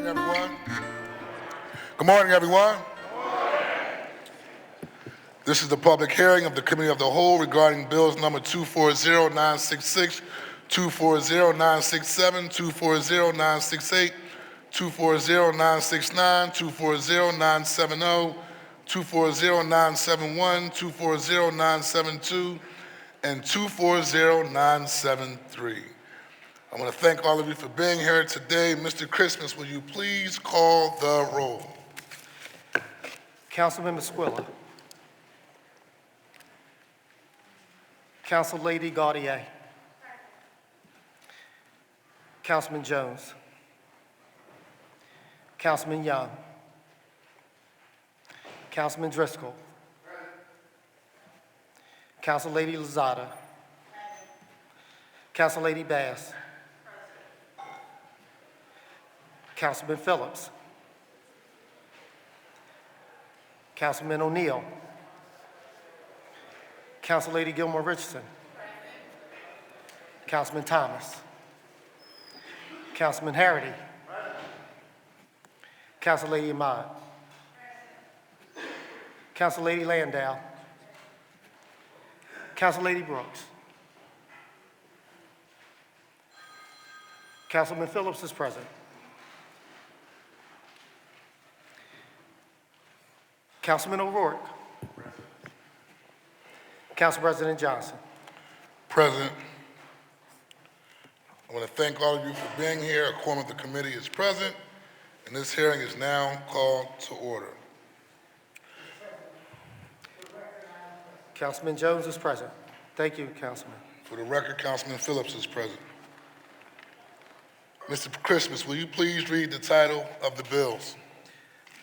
morning, everyone. Good morning, everyone. This is the public hearing of the Committee of the Whole regarding bills number 240966, 240967, 240968, 240969, 240970, 240971, 240972, and 240973. I want to thank all of you for being here today. Mr. Christmas, will you please call the roll? Councilman Musquilla. Council Lady Gaudier. Councilman Jones. Councilman Young. Councilman Driscoll. Council Lady Lozada. Council Lady Bass. Councilman Phillips. Councilman O'Neill. Council Lady Gilmore Richardson. Councilman Thomas. Councilman Harity. Council Lady Ahmad. Council Lady Landau. Council Lady Brooks. Councilman Phillips is present. Councilman O'Rourke. Council President Johnson. President, I want to thank all of you for being here. A quorum of the committee is present, and this hearing is now called to order. Councilman Jones is present. Thank you, Councilman. For the record, Councilman Phillips is present. Mr. Christmas, will you please read the title of the bills?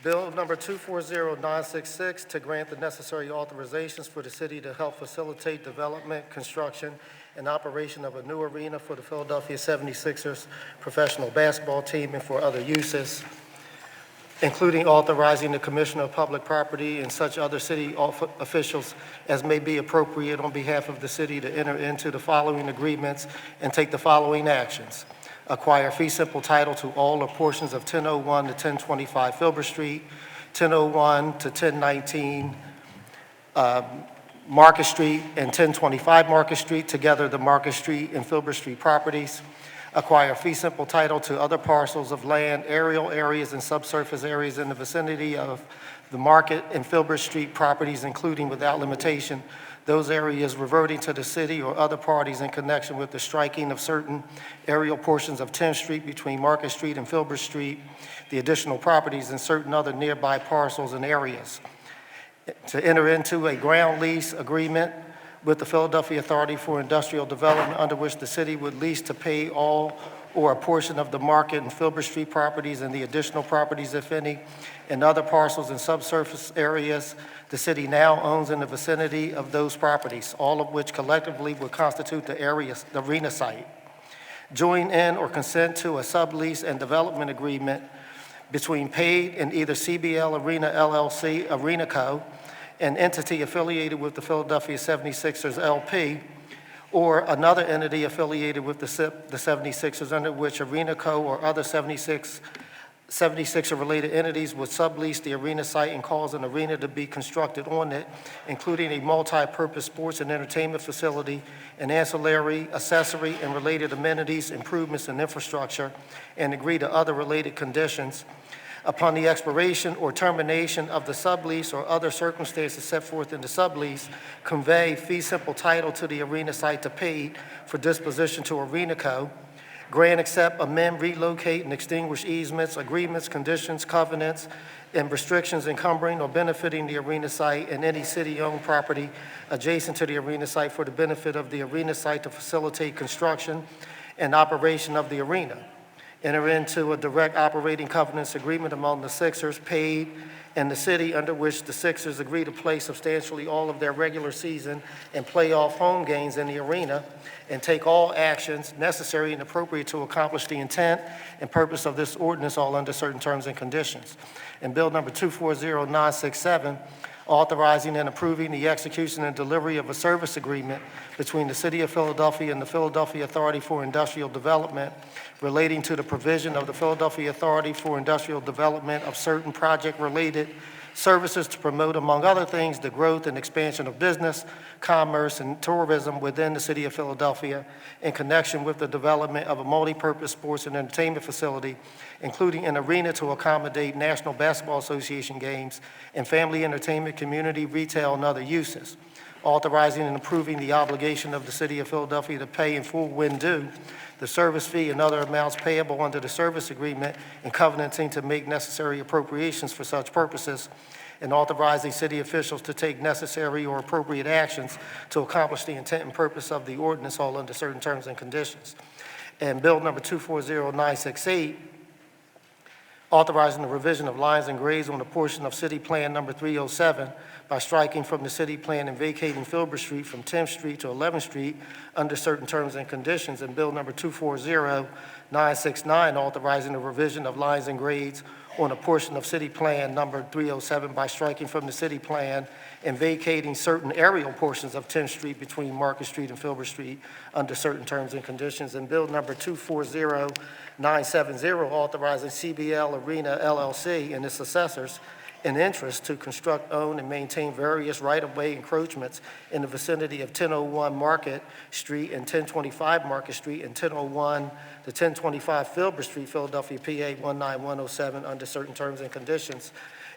Bill number 240966 to grant the necessary authorizations for the city to help facilitate development, construction, and operation of a new arena for the Philadelphia 76ers professional basketball team and for other uses, including authorizing the Commissioner of Public Property and such other city officials as may be appropriate on behalf of the city to enter into the following agreements and take the following actions. Acquire fee simple title to all or portions of 1001 to 1025 Filbert Street, 1001 to 1019 Market Street, and 1025 Market Street, together the Market Street and Filbert Street properties. Acquire fee simple title to other parcels of land, aerial areas, and subsurface areas in the vicinity of the Market and Filbert Street properties, including without limitation those areas reverting to the city or other parties in connection with the striking of certain aerial portions of 10th Street between Market Street and Filbert Street, the additional properties and certain other nearby parcels and areas. To enter into a ground lease agreement with the Philadelphia Authority for Industrial Development, under which the city would lease to pay all or a portion of the Market and Filbert Street properties and the additional properties, if any, and other parcels and subsurface areas the city now owns in the vicinity of those properties, all of which collectively would constitute the arena site. Join in or consent to a sublease and development agreement between paid and either CBL Arena LLC, Arena Co., an entity affiliated with the Philadelphia 76ers LP, or another entity affiliated with the 76ers, under which Arena Co. or other 76er-related entities would sublease the arena site and cause an arena to be constructed on it, including a multi-purpose sports and entertainment facility, and ancillary, accessory, and related amenities, improvements, and infrastructure, and agree to other related conditions. Upon the expiration or termination of the sublease or other circumstances set forth in the sublease, convey fee simple title to the arena site to paid for disposition to Arena Co. Grant, accept, amend, relocate, and extinguish easements, agreements, conditions, covenants, and restrictions encumbering or benefiting the arena site and any city-owned property adjacent to the arena site for the benefit of the arena site to facilitate construction and operation of the arena. Enter into a direct operating covenants agreement among the Sixers, paid, and the city, under which the Sixers agree to play substantially all of their regular season and playoff home games in the arena, and take all actions necessary and appropriate to accomplish the intent and purpose of this ordinance, all under certain terms and conditions. And Bill number 240967 authorizing and approving the execution and delivery of a service agreement between the City of Philadelphia and the Philadelphia Authority for Industrial Development relating to the provision of the Philadelphia Authority for Industrial Development of certain project-related services to promote, among other things, the growth and expansion of business, commerce, and tourism within the City of Philadelphia in connection with the development of a multi-purpose sports and entertainment facility, including an arena to accommodate National Basketball Association games and family entertainment, community, retail, and other uses. Authorizing and approving the obligation of the City of Philadelphia to pay in full when due the service fee and other amounts payable under the service agreement and covenanting to make necessary appropriations for such purposes, and authorizing city officials to take necessary or appropriate actions to accomplish the intent and purpose of the ordinance, all under certain terms and conditions. And Bill number 240968, authorizing the revision of lines and grades on a portion of City Plan number 307 by striking from the city plan and vacating Filbert Street from 10th Street to 11th Street under certain terms and conditions. And Bill number 240969, authorizing the revision of lines and grades on a portion of City Plan number 307 by striking from the city plan and vacating certain aerial portions of 10th Street between Market Street and Filbert Street under certain terms and conditions. And Bill number 240970, authorizing CBL Arena LLC and its assessors in interest to construct, own, and maintain various right-of-way encroachments in the vicinity of 1001 Market Street and 1025 Market Street and 1001 to 1025 Filbert Street, Philadelphia, PA 19107, under certain terms and conditions.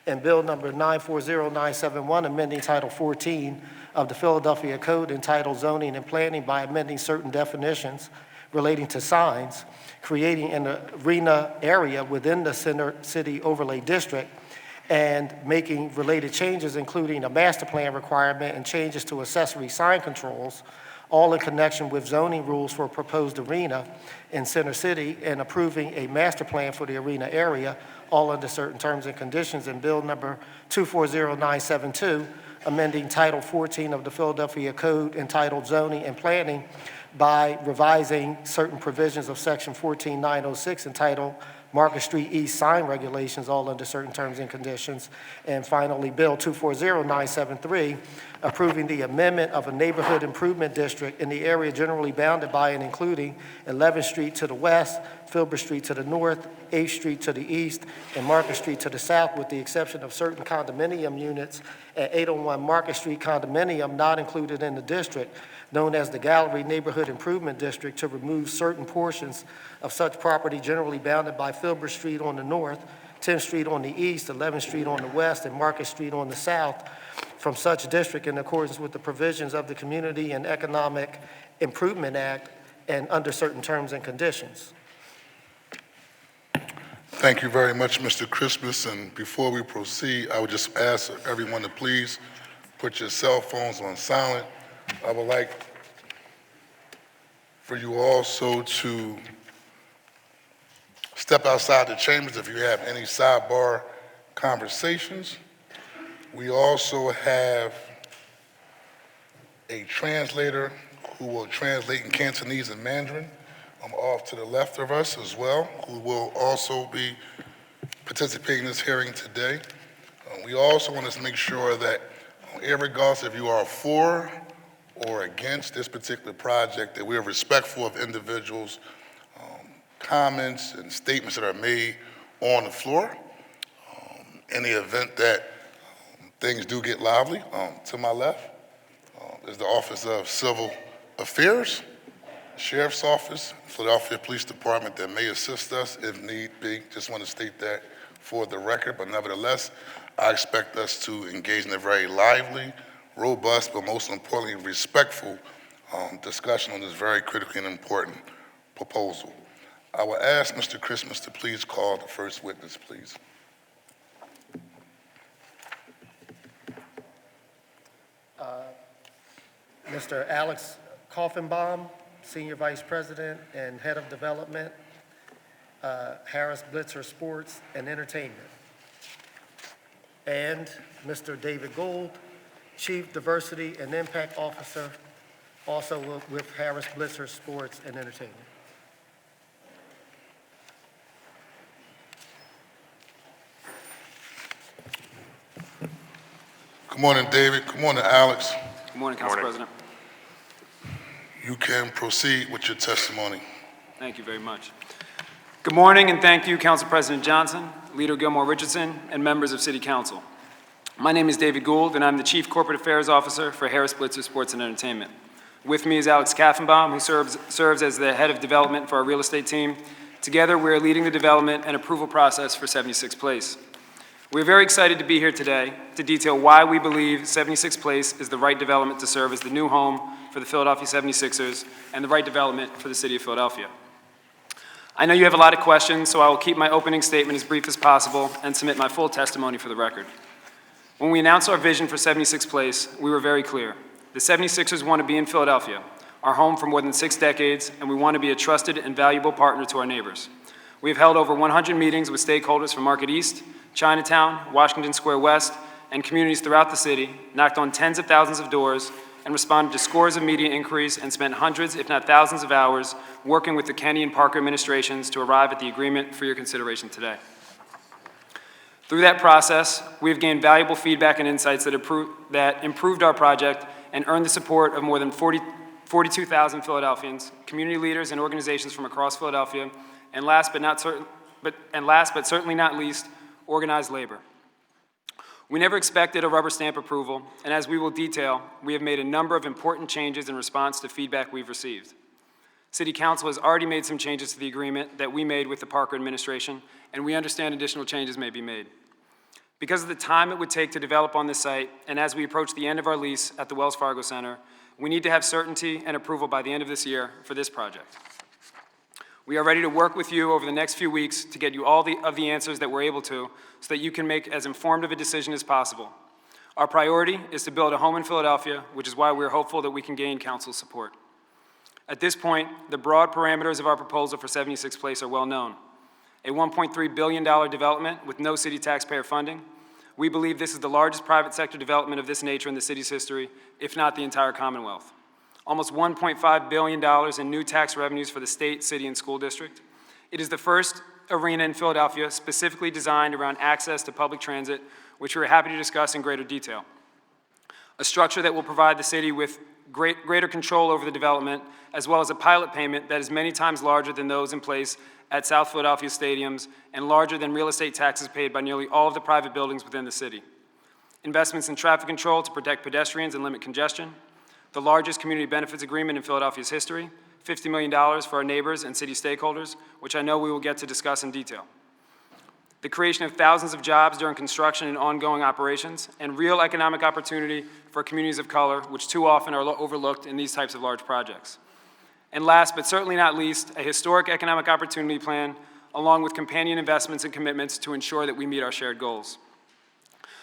And Bill number 940971, amending Title 14 of the Philadelphia Code entitled Zoning and Planning by amending certain definitions relating to signs, creating an arena area within the Center City Overlay District, and making related changes, including a master plan requirement and changes to accessory sign controls, all in connection with zoning rules for a proposed arena in Center City, and approving a master plan for the arena area, all under certain terms and conditions. And Bill number 240972, amending Title 14 of the Philadelphia Code entitled Zoning and Planning by revising certain provisions of Section 14906 entitled Market Street East sign regulations, all under certain terms and conditions. And finally, Bill 240973, approving the amendment of a neighborhood improvement district in the area generally bounded by and including 11th Street to the west, Filbert Street to the north, 8th Street to the east, and Market Street to the south, with the exception of certain condominium units at 801 Market Street condominium not included in the district, known as the Gallery Neighborhood Improvement District, to remove certain portions of such property generally bounded by Filbert Street on the north, 10th Street on the east, 11th Street on the west, and Market Street on the south from such district in accordance with the provisions of the Community and Economic Improvement Act and under certain terms and conditions. Thank you very much, Mr. Christmas. And before we proceed, I would just ask everyone to please put your cell phones on silent. I would like for you also to step outside the chambers if you have any sidebar conversations. We also have a translator who will translate in Cantonese and Mandarin off to the left of us as well, who will also be participating in this hearing today. We also want to make sure that, regardless if you are for or against this particular project, that we are respectful of individuals' comments and statements that are made on the floor. In the event that things do get lively, to my left is the Office of Civil Affairs, Sheriff's Office, Philadelphia Police Department, that may assist us if need be. Just want to state that for the record, but nevertheless, I expect us to engage in a very lively, robust, but most importantly, respectful discussion on this very critically and important proposal. I will ask Mr. Christmas to please call the first witness, please. Mr. Alex Koffenbaum, Senior Vice President and Head of Development, Harris Blitzer Sports and Entertainment. And Mr. David Gould, Chief Diversity and Impact Officer, also with Harris Blitzer Sports and Entertainment. Good morning, David. Good morning, Alex. Good morning, Council President. You can proceed with your testimony. Thank you very much. Good morning, and thank you, Council President Johnson, Leader Gilmore Richardson, and members of City Council. My name is David Gould, and I'm the Chief Corporate Affairs Officer for Harris Blitzer Sports and Entertainment. With me is Alex Kaffenbaum, who serves as the Head of Development for our real estate team. Together, we are leading the development and approval process for 76 Place. We're very excited to be here today to detail why we believe 76 Place is the right development to serve as the new home for the Philadelphia 76ers and the right development for the city of Philadelphia. I know you have a lot of questions, so I will keep my opening statement as brief as possible and submit my full testimony for the record. When we announced our vision for 76 Place, we were very clear. The 76ers want to be in Philadelphia, our home for more than 6 decades, and we want to be a trusted and valuable partner to our neighbors. We have held over 100 meetings with stakeholders from Market East, Chinatown, Washington Square West, and communities throughout the city, knocked on tens of thousands of doors, and responded to scores of media inquiries and spent hundreds, if not thousands of hours working with the Kenney and Parker administrations to arrive at the agreement for your consideration today. Through that process, we have gained valuable feedback and insights that improved our project and earned the support of more than 42,000 Philadelphians, community leaders and organizations from across Philadelphia, and last but certainly not least, organized labor. We never expected a rubber stamp approval, and as we will detail, we have made a number of important changes in response to feedback we've received. City Council has already made some changes to the agreement that we made with the Parker administration, and we understand additional changes may be made. Because of the time it would take to develop on this site, and as we approach the end of our lease at the Wells Fargo Center, we need to have certainty and approval by the end of this year for this project. We are ready to work with you over the next few weeks to get you all of the answers that we're able to so that you can make as informed of a decision as possible. Our priority is to build a home in Philadelphia, which is why we're hopeful that we can gain council's support. At this point, the broad parameters of our proposal for 76 Place are well known. A $1.3 billion development with no city taxpayer funding. We believe this is the largest private sector development of this nature in the city's history, if not the entire Commonwealth. Almost $1.5 billion in new tax revenues for the state, city, and school district. It is the first arena in Philadelphia specifically designed around access to public transit, which we're happy to discuss in greater detail. A structure that will provide the city with greater control over the development, as well as a pilot payment that is many times larger than those in place at South Philadelphia stadiums and larger than real estate taxes paid by nearly all of the private buildings within the city. Investments in traffic control to protect pedestrians and limit congestion. The largest community benefits agreement in Philadelphia's history, $50 million for our neighbors and city stakeholders, which I know we will get to discuss in detail. The creation of thousands of jobs during construction and ongoing operations, and real economic opportunity for communities of color, which too often are overlooked in these types of large projects. And last, but certainly not least, a historic economic opportunity plan, along with companion investments and commitments to ensure that we meet our shared goals.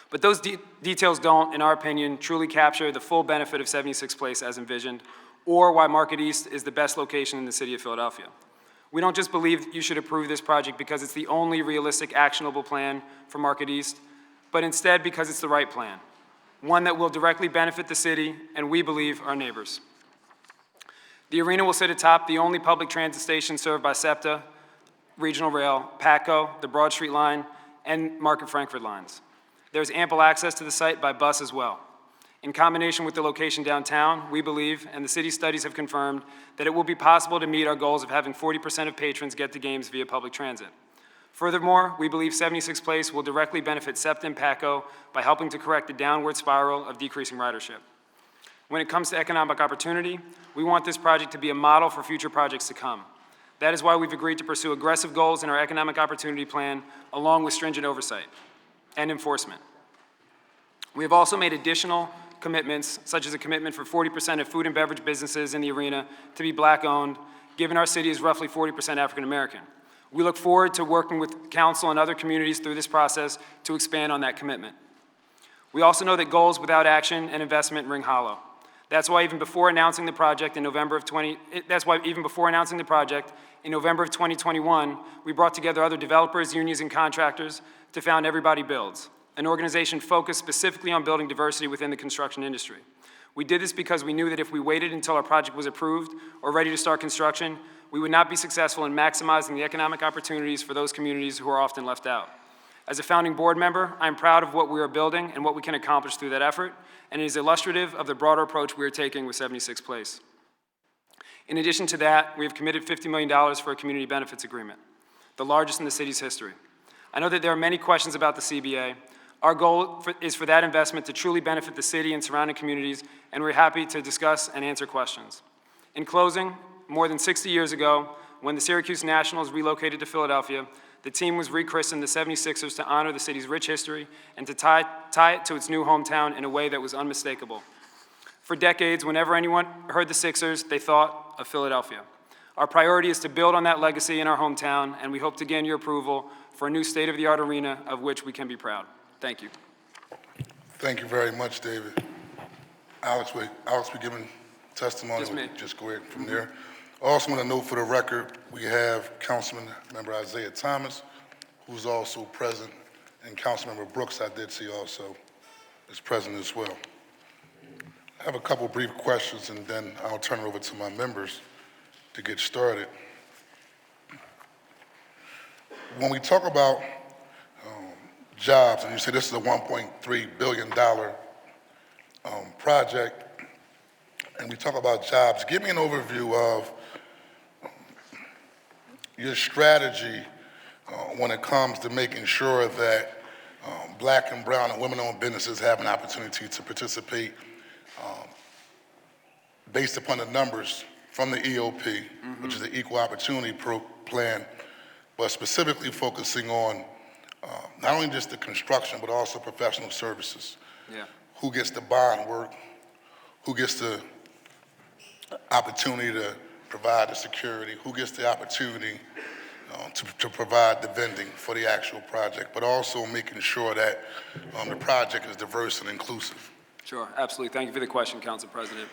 But those details don't, in our opinion, truly capture the full benefit of 76 Place as envisioned, or why Market East is the best location in the city of Philadelphia. We don't just believe you should approve this project because it's the only realistic, actionable plan for Market East, but instead because it's the right plan, one that will directly benefit the city and, we believe, our neighbors. The arena will sit atop the only public transit station served by SEPTA, Regional Rail, PATCO, the Broad Street Line, and Market Frankford lines. There's ample access to the site by bus as well. In combination with the location downtown, we believe, and the city studies have confirmed, that it will be possible to meet our goals of having 40% of patrons get to games via public transit. Furthermore, we believe 76 Place will directly benefit SEPTA and PATCO by helping to correct the downward spiral of decreasing ridership. When it comes to economic opportunity, we want this project to be a model for future projects to come. That is why we've agreed to pursue aggressive goals in our economic opportunity plan, along with stringent oversight and enforcement. We have also made additional commitments, such as a commitment for 40% of food and beverage businesses in the arena to be Black-owned, given our city is roughly 40% African-American. We look forward to working with council and other communities through this process to expand on that commitment. We also know that goals without action and investment ring hollow. That's why even before announcing the project in November of 2021, we brought together other developers, unions, and contractors to found Everybody Builds, an organization focused specifically on building diversity within the construction industry. We did this because we knew that if we waited until our project was approved or ready to start construction, we would not be successful in maximizing the economic opportunities for those communities who are often left out. As a founding board member, I am proud of what we are building and what we can accomplish through that effort, and it is illustrative of the broader approach we are taking with 76th Place. In addition to that, we have committed $50 million for a community benefits agreement, the largest in the city's history. I know that there are many questions about the CBA. Our goal is for that investment to truly benefit the city and surrounding communities, and we're happy to discuss and answer questions. In closing, more than 60 years ago, when the Syracuse Nationals relocated to Philadelphia, the team was rechristened the 76ers to honor the city's rich history and to tie it to its new hometown in a way that was unmistakable. For decades, whenever anyone heard the Sixers, they thought of Philadelphia. Our priority is to build on that legacy in our hometown, and we hope to gain your approval for a new state-of-the-art arena of which we can be proud. Thank you. Thank you very much, David. Alex, we giving testimony? Just me. Just go ahead from there. I also want to note for the record, we have Councilman Member Isaiah Thomas, who's also present, and Councilmember Brooks, I did see also, is present as well. I have a couple brief questions, and then I'll turn it over to my members to get started. When we talk about jobs, and you say this is a $1.3 billion project, and we talk about jobs, give me an overview of your strategy when it comes to making sure that Black and brown and women-owned businesses have an opportunity to participate based upon the numbers from the EOP, which is the Equal Opportunity Plan, but specifically focusing on not only just the construction, but also professional services. Yeah. Who gets the bond work? Who gets the opportunity to provide the security? Who gets the opportunity to provide the vending for the actual project, but also making sure that the project is diverse and inclusive? Sure, absolutely. Thank you for the question, Council President.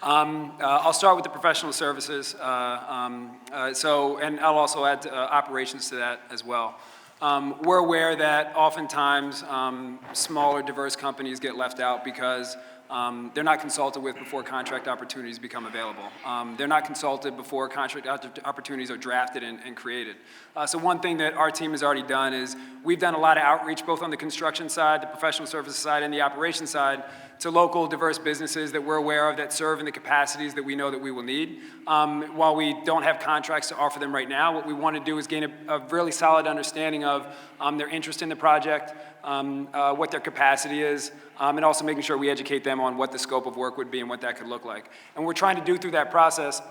I'll start with the professional services, and I'll also add operations to that as well. We're aware that oftentimes smaller, diverse companies get left out because they're not consulted with before contract opportunities become available. They're not consulted before contract opportunities are drafted and created. So one thing that our team has already done is we've done a lot of outreach both on the construction side, the professional services side, and the operations side to local diverse businesses that we're aware of that serve in the capacities that we know that we will need. While we don't have contracts to offer them right now, what we want to do is gain a really solid understanding of their interest in the project, what their capacity is, and also making sure we educate them on what the scope of work would be and what that could look like. And what we're trying to do through that process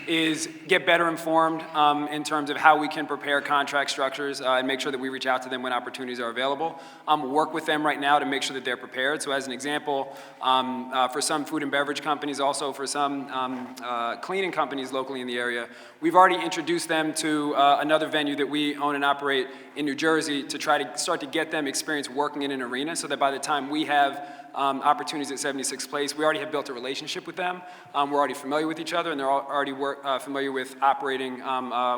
is get better informed in terms of how we can prepare contract structures and make sure that we reach out to them when opportunities are available. Work with them right now to make sure that they're prepared. So as an example, for some food and beverage companies, also for some cleaning companies locally in the area, we've already introduced them to another venue that we own and operate in New Jersey to try to start to get them experience working in an arena so that by the time we have opportunities at 76th Place, we already have built a relationship with them. We're already familiar with each other, and they're already familiar with operating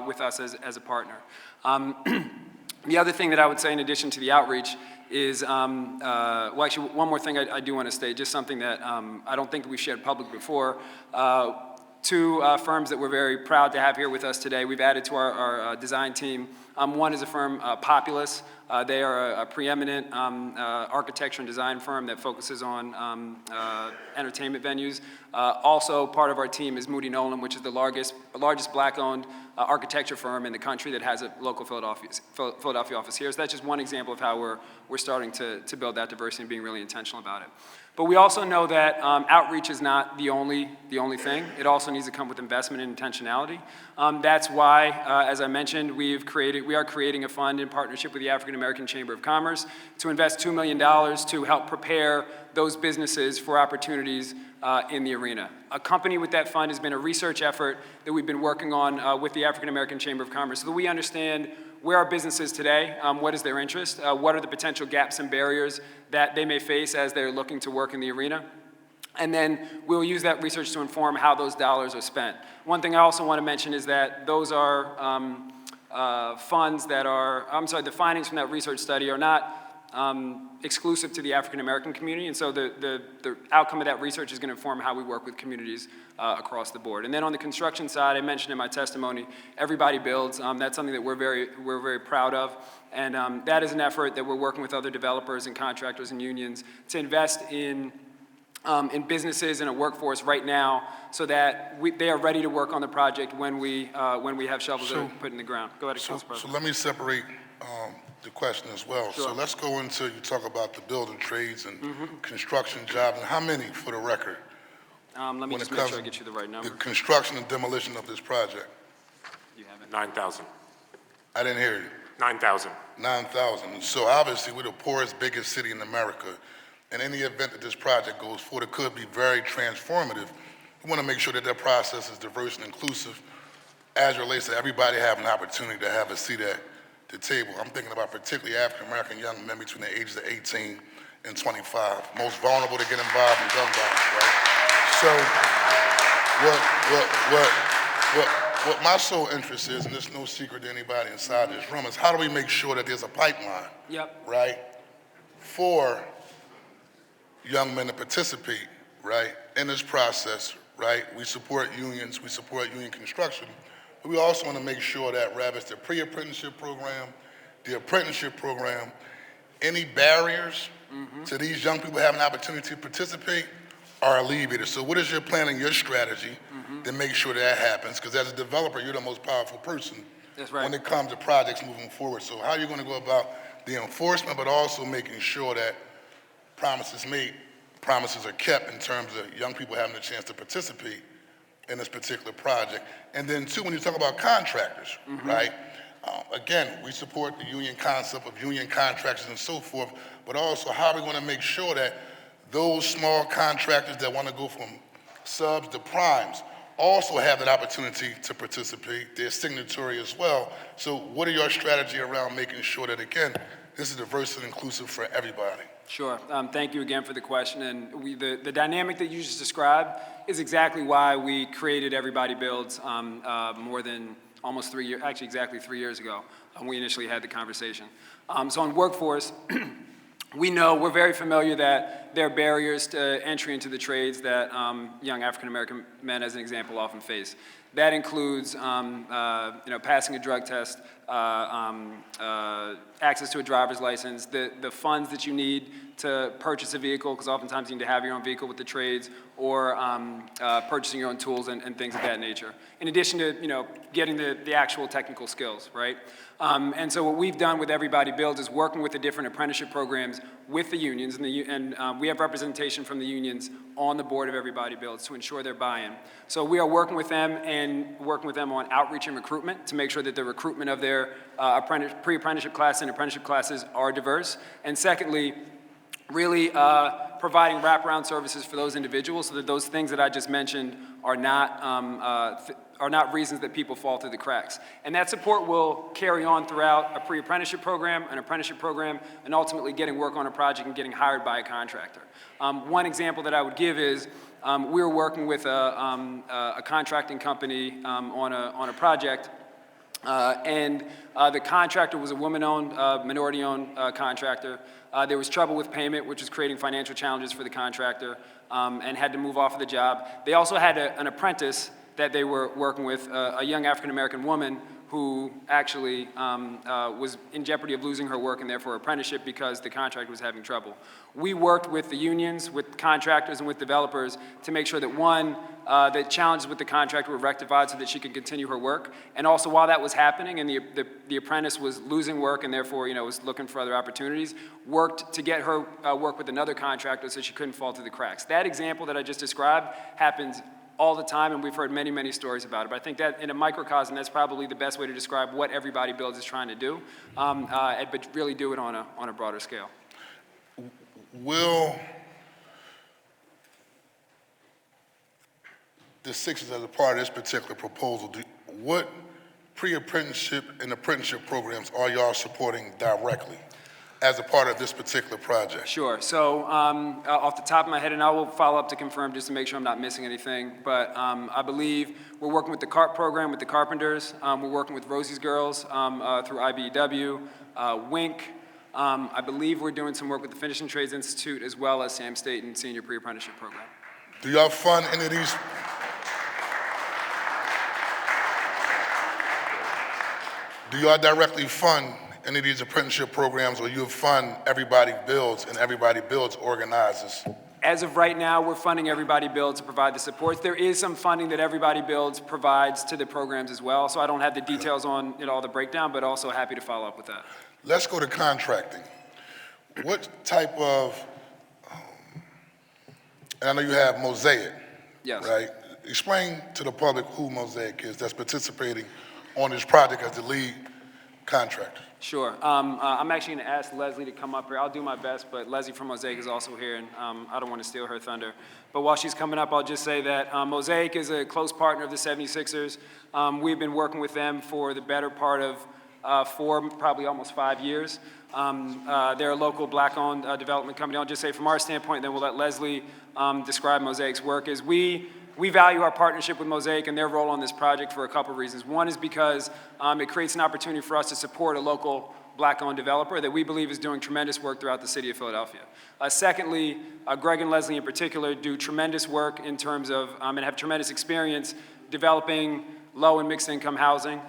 with us as a partner. The other thing that I would say in addition to the outreach is, well, actually, one more thing I do want to state, just something that I don't think that we've shared public before. Two firms that we're very proud to have here with us today, we've added to our design team. One is a firm, Populous. They are a preeminent architecture and design firm that focuses on entertainment venues. Also part of our team is Moody Nolan, which is the largest Black-owned architecture firm in the country that has a local Philadelphia office here. So that's just one example of how we're starting to build that diversity and being really intentional about it. But we also know that outreach is not the only thing. It also needs to come with investment and intentionality. That's why, as I mentioned, we are creating a fund in partnership with the African American Chamber of Commerce to invest $2 million to help prepare those businesses for opportunities in the arena. Accompanied with that fund has been a research effort that we've been working on with the African American Chamber of Commerce so that we understand where our business is today, what is their interest, what are the potential gaps and barriers that they may face as they're looking to work in the arena. And then we'll use that research to inform how those dollars are spent. One thing I also want to mention is that those are funds that are, the findings from that research study are not exclusive to the African American community, and so the outcome of that research is going to inform how we work with communities across the board. And then on the construction side, I mentioned in my testimony, Everybody Builds. That's something that we're very proud of, and that is an effort that we're working with other developers and contractors and unions to invest in businesses and a workforce right now, so that they are ready to work on the project when we have shovels that are put in the ground. Go ahead, Council So President. let me separate the question as well. So Sure. let's go into, you talk about the building trades and construction jobs, and how many, for the record? Let me when just it make comes sure I get you the right The number. construction and demolition of this project? You have it. 9,000. I didn't hear you. 9,000. 9,000. So obviously, we're the poorest, biggest city in America. In any event that this project goes forward, it could be very transformative. We want to make sure that that process is diverse and inclusive as it relates to everybody having an opportunity to have a seat at the table. I'm thinking about particularly African-American young men between the ages of 18 and 25, most vulnerable to get involved in gun violence, right? So what my sole interest is, and it's no secret to anybody inside this room, is how do we make sure that there's a pipeline, Yep. right, for young men to participate, right, in this process, right? We support unions, we support union construction, but we also want to make sure that rather it's the pre-apprenticeship program, the apprenticeship program, any barriers to these young people having an opportunity to participate are alleviated. So what is your plan and your strategy to make sure that happens? Because as a developer, you're the most powerful person That's right. when it comes to projects moving forward. So how are you going to go about the enforcement, but also making sure that promises made, promises are kept in terms of young people having a chance to participate in this particular project? And then two, when you talk about contractors, right? Again, we support the union concept of union contractors and so forth, but also how are we going to make sure that those small contractors that want to go from subs to primes also have that opportunity to participate? They're signatory as well. So what are your strategy around making sure that, again, this is diverse and inclusive for everybody? Sure. Thank you again for the question. And the dynamic that you just described is exactly why we created Everybody Builds more than almost 3 years, actually exactly 3 years ago, when we initially had the conversation. So on workforce, we're very familiar that there are barriers to entry into the trades that young African-American men, as an example, often face. That includes passing a drug test, access to a driver's license, the funds that you need to purchase a vehicle, because oftentimes you need to have your own vehicle with the trades, or purchasing your own tools and things of that nature. In addition to getting the actual technical skills, right? And so what we've done with Everybody Builds is working with the different apprenticeship programs with the unions, and we have representation from the unions on the board of Everybody Builds to ensure their buy-in. So we are working with them on outreach and recruitment to make sure that the recruitment of their pre-apprenticeship class and apprenticeship classes are diverse. And secondly, really providing wraparound services for those individuals so that those things that I just mentioned are not reasons that people fall through the cracks. And that support will carry on throughout a pre-apprenticeship program, an apprenticeship program, and ultimately getting work on a project and getting hired by a contractor. One example that I would give is we were working with a contracting company on a project, and the contractor was a woman-owned, minority-owned contractor. There was trouble with payment, which was creating financial challenges for the contractor, and had to move off of the job. They also had an apprentice that they were working with, a young African-American woman who actually was in jeopardy of losing her work and therefore apprenticeship because the contractor was having trouble. We worked with the unions, with contractors, and with developers to make sure that, one, the challenges with the contractor were rectified so that she could continue her work, and also while that was happening and the apprentice was losing work and therefore was looking for other opportunities, worked to get her work with another contractor so she couldn't fall through the cracks. That example that I just described happens all the time, and we've heard many, many stories about it. But I think that in a microcosm, that's probably the best way to describe what Everybody Builds is trying to do, but really do it on a broader scale. Will the Sixers, as a part of this particular proposal, what pre-apprenticeship and apprenticeship programs are y'all supporting directly as a part of this particular project? Sure. So off the top of my head, and I will follow up to confirm just to make sure I'm not missing anything, but I believe we're working with the CARP program with the Carpenters. We're working with Rosie's Girls through IBEW, WINK, I believe we're doing some work with the Finishing Trades Institute as well as Sam Staton Senior Pre-Apprenticeship Program. Do y'all fund any of these? Do y'all directly fund any of these apprenticeship programs, or you fund Everybody Builds and Everybody Builds organizes? As of right now, we're funding Everybody Builds to provide the supports. There is some funding that Everybody Builds provides to the programs as well, so I don't have the details on all the breakdown, but also happy to follow up with that. Let's go to contracting. What type of, and I know you have Mosaic, Yes. right? Explain to the public who Mosaic is that's participating on this project as the lead contractor. Sure. I'm actually going to ask Leslie to come up here. I'll do my best, but Leslie from Mosaic is also here, and I don't want to steal her thunder. But while she's coming up, I'll just say that Mosaic is a close partner of the 76ers. We've been working with them for the better part of 4, probably almost 5 years. They're a local black-owned development company. I'll just say from our standpoint, then we'll let Leslie describe Mosaic's work, is we value our partnership with Mosaic and their role on this project for a couple of reasons. One is because it creates an opportunity for us to support a local black-owned developer that we believe is doing tremendous work throughout the city of Philadelphia. Secondly, Greg and Leslie in particular do tremendous work in terms of, and have tremendous experience developing low and mixed income housing,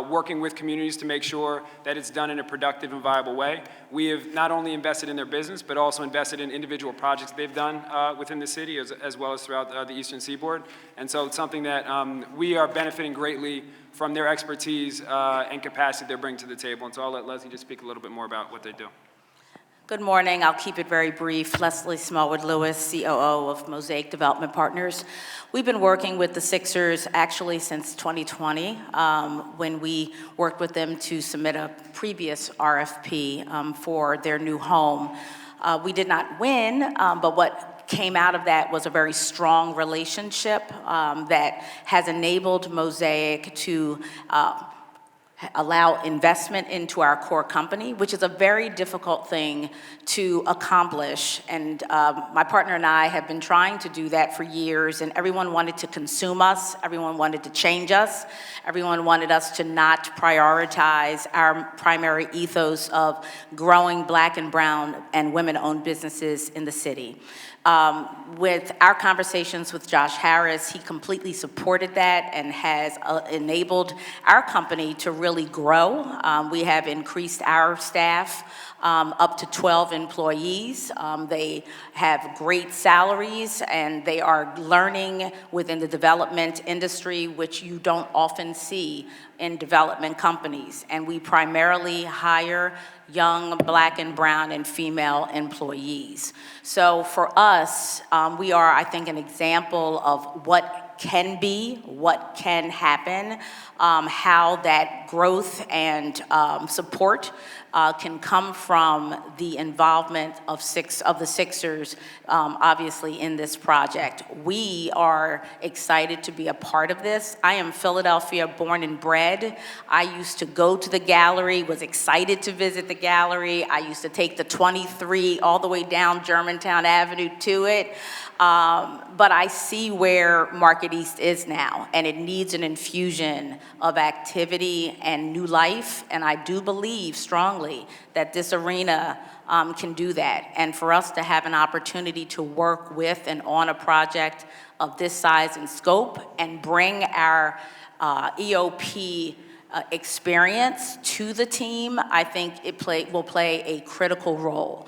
working with communities to make sure that it's done in a productive and viable way. We have not only invested in their business, but also invested in individual projects they've done within the city as well as throughout the Eastern Seaboard. And so it's something that we are benefiting greatly from their expertise and capacity they're bringing to the table. And so I'll let Leslie just speak a little bit more about what they do. Good morning. I'll keep it very brief. Leslie Smallwood Lewis, COO of Mosaic Development Partners. We've been working with the Sixers actually since 2020 when we worked with them to submit a previous RFP for their new home. We did not win, but what came out of that was a very strong relationship that has enabled Mosaic to allow investment into our core company, which is a very difficult thing to accomplish. And my partner and I have been trying to do that for years, and everyone wanted to consume us, everyone wanted to change us, everyone wanted us to not prioritize our primary ethos of growing Black and brown and women-owned businesses in the city. With our conversations with Josh Harris, he completely supported that and has enabled our company to really grow. We have increased our staff up to 12 employees. They have great salaries and they are learning within the development industry, which you don't often see in development companies. And we primarily hire young Black and brown and female employees. So for us, we are, I think, an example of what can be, what can happen, how that growth and support can come from the involvement of the Sixers, obviously, in this project. We are excited to be a part of this. I am Philadelphia born and bred. I used to go to the gallery, was excited to visit the gallery. I used to take the 23 all the way down Germantown Avenue to it. But I see where Market East is now, and it needs an infusion of activity and new life, and I do believe strongly that this arena can do that. And for us to have an opportunity to work with and on a project of this size and scope and bring our EOP experience to the team, I think it will play a critical role.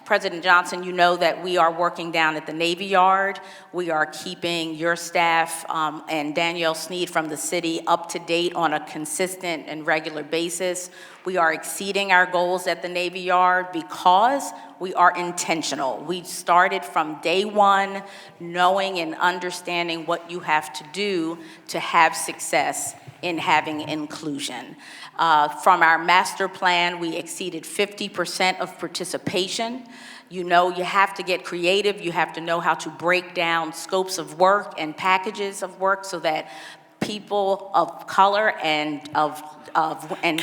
President Johnson, you know that we are working down at the Navy Yard. We are keeping your staff and Danielle Sneed from the city up to date on a consistent and regular basis. We are exceeding our goals at the Navy Yard because we are intentional. We started from day one knowing and understanding what you have to do to have success in having inclusion. From our master plan, we exceeded 50% of participation. You know, you have to get creative. You have to know how to break down scopes of work and packages of work so that people of color and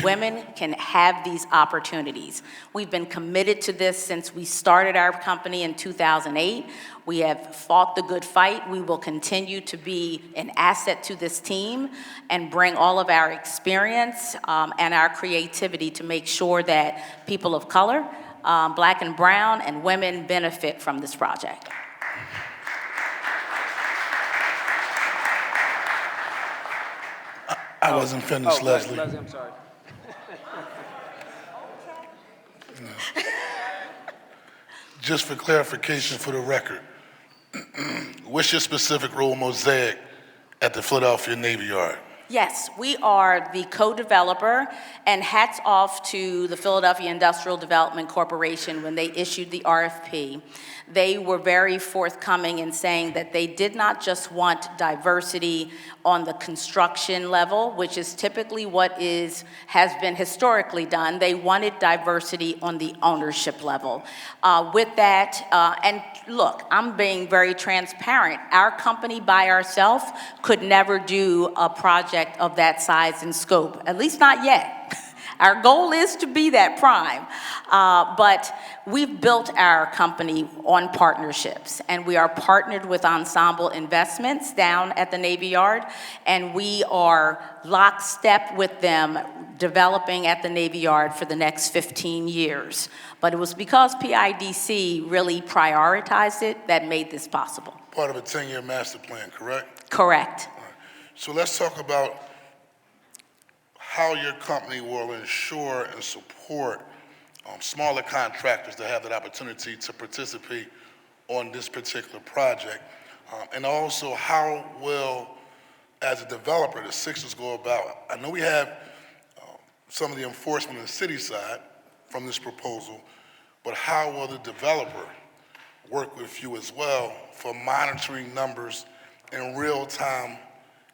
women can have these opportunities. We've been committed to this since we started our company in 2008. We have fought the good fight. We will continue to be an asset to this team and bring all of our experience and our creativity to make sure that people of color, Black and brown, and women benefit from this project. I wasn't finished, Leslie. Leslie, I'm sorry. Just for clarification for the record, what's your specific role, Mosaic, at the Philadelphia Navy Yard? Yes, we are the co-developer, and hats off to the Philadelphia Industrial Development Corporation when they issued the RFP. They were very forthcoming in saying that they did not just want diversity on the construction level, which is typically what has been historically done. They wanted diversity on the ownership level. With that, and look, I'm being very transparent. Our company by ourselves could never do a project of that size and scope, at least not yet. Our goal is to be that prime, but we've built our company on partnerships, and we are partnered with Ensemble Investments down at the Navy Yard, and we are lockstep with them developing at the Navy Yard for the next 15 years. But it was because PIDC really prioritized it that made this possible. Part of a 10-year master plan, correct? Correct. All right. So let's talk about how your company will ensure and support smaller contractors that have that opportunity to participate on this particular project. And also, how will, as a developer, the Sixers go about? I know we have some of the enforcement on the city side from this proposal, but how will the developer work with you as well for monitoring numbers in real time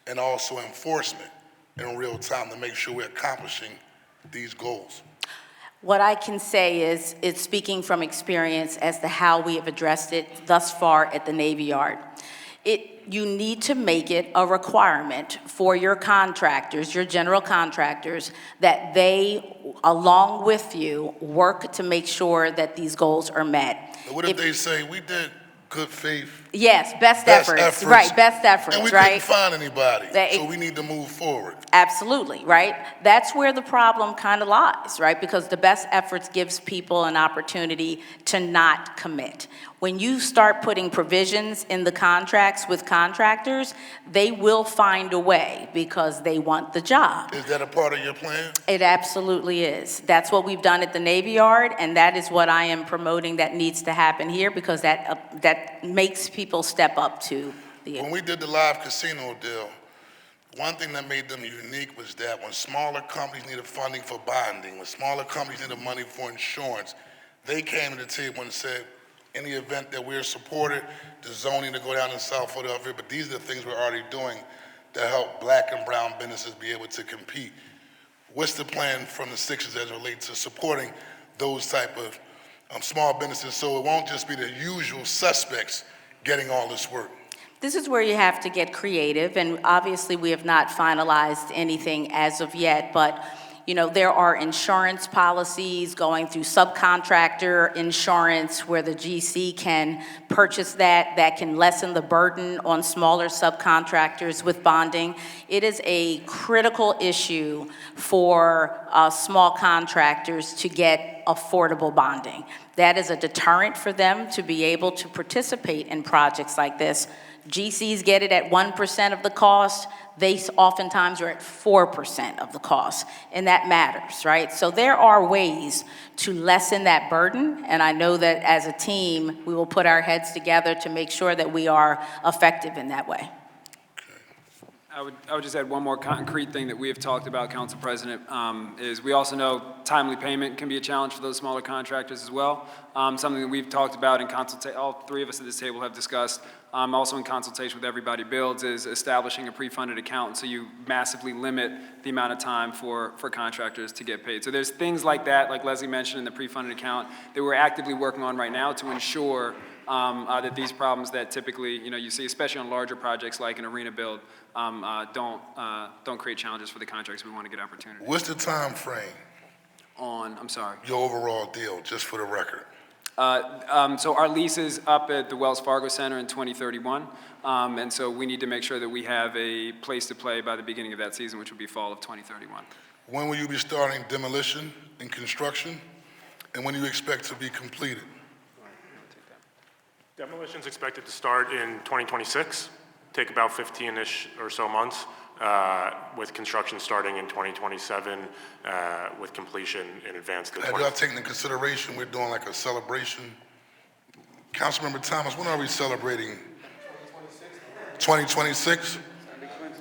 and also enforcement in real time to make sure we're accomplishing these goals? What I can say is, it's speaking from experience as to how we have addressed it thus far at the Navy Yard. You need to make it a requirement for your contractors, your general contractors, that they, along with you, work to make sure that these goals are met. But what if they say, we did good faith? Yes, best efforts. Right, best efforts, and we right? couldn't find anybody, so we need to move forward. Absolutely, right? That's where the problem kind of lies, right? Because the best efforts gives people an opportunity to not commit. When you start putting provisions in the contracts with contractors, they will find a way because they want the job. Is that a part of your plan? It absolutely is. That's what we've done at the Navy Yard, and that is what I am promoting that needs to happen here, because that makes people step up to the... When we did the live casino deal, one thing that made them unique was that when smaller companies needed funding for bonding, when smaller companies needed money for insurance, they came to the table and said, in the event that we're supported, the zoning to go down in South Philadelphia, but these are the things we're already doing to help Black and brown businesses be able to compete. What's the plan from the Sixers as it relates to supporting those type of small businesses so it won't just be the usual suspects getting all this work? This is where you have to get creative, and obviously we have not finalized anything as of yet, but you know, there are insurance policies going through subcontractor insurance where the GC can purchase that can lessen the burden on smaller subcontractors with bonding. It is a critical issue for small contractors to get affordable bonding. That is a deterrent for them to be able to participate in projects like this. GCs get it at 1% of the cost. They oftentimes are at 4% of the cost, and that matters, right? So there are ways to lessen that burden, and I know that as a team, we will put our heads together to make sure that we are effective in that way. I would just add one more concrete thing that we have talked about, Council President, is we also know timely payment can be a challenge for those smaller contractors as well. Something that we've talked about in consultation, all three of us at this table have discussed, also in consultation with Everybody Builds, is establishing a pre-funded account so you massively limit the amount of time for contractors to get paid. So there's things like that, like Leslie mentioned in the pre-funded account, that we're actively working on right now to ensure that these problems that typically, you see, especially on larger projects like an arena build, don't create challenges for the contracts. We want to get opportunity. What's the time frame, I'm sorry. your overall deal, just for the record? So our lease is up at the Wells Fargo Center in 2031, and so we need to make sure that we have a place to play by the beginning of that season, which would be fall of 2031. When will you be starting demolition and construction? And when do you expect to be completed? Demolition's expected to start in 2026, take about 15-ish or so months, with construction starting in 2027, with completion in advance to Have y'all taken into consideration, we're doing like a celebration? Councilmember Thomas, when are we celebrating? 2026?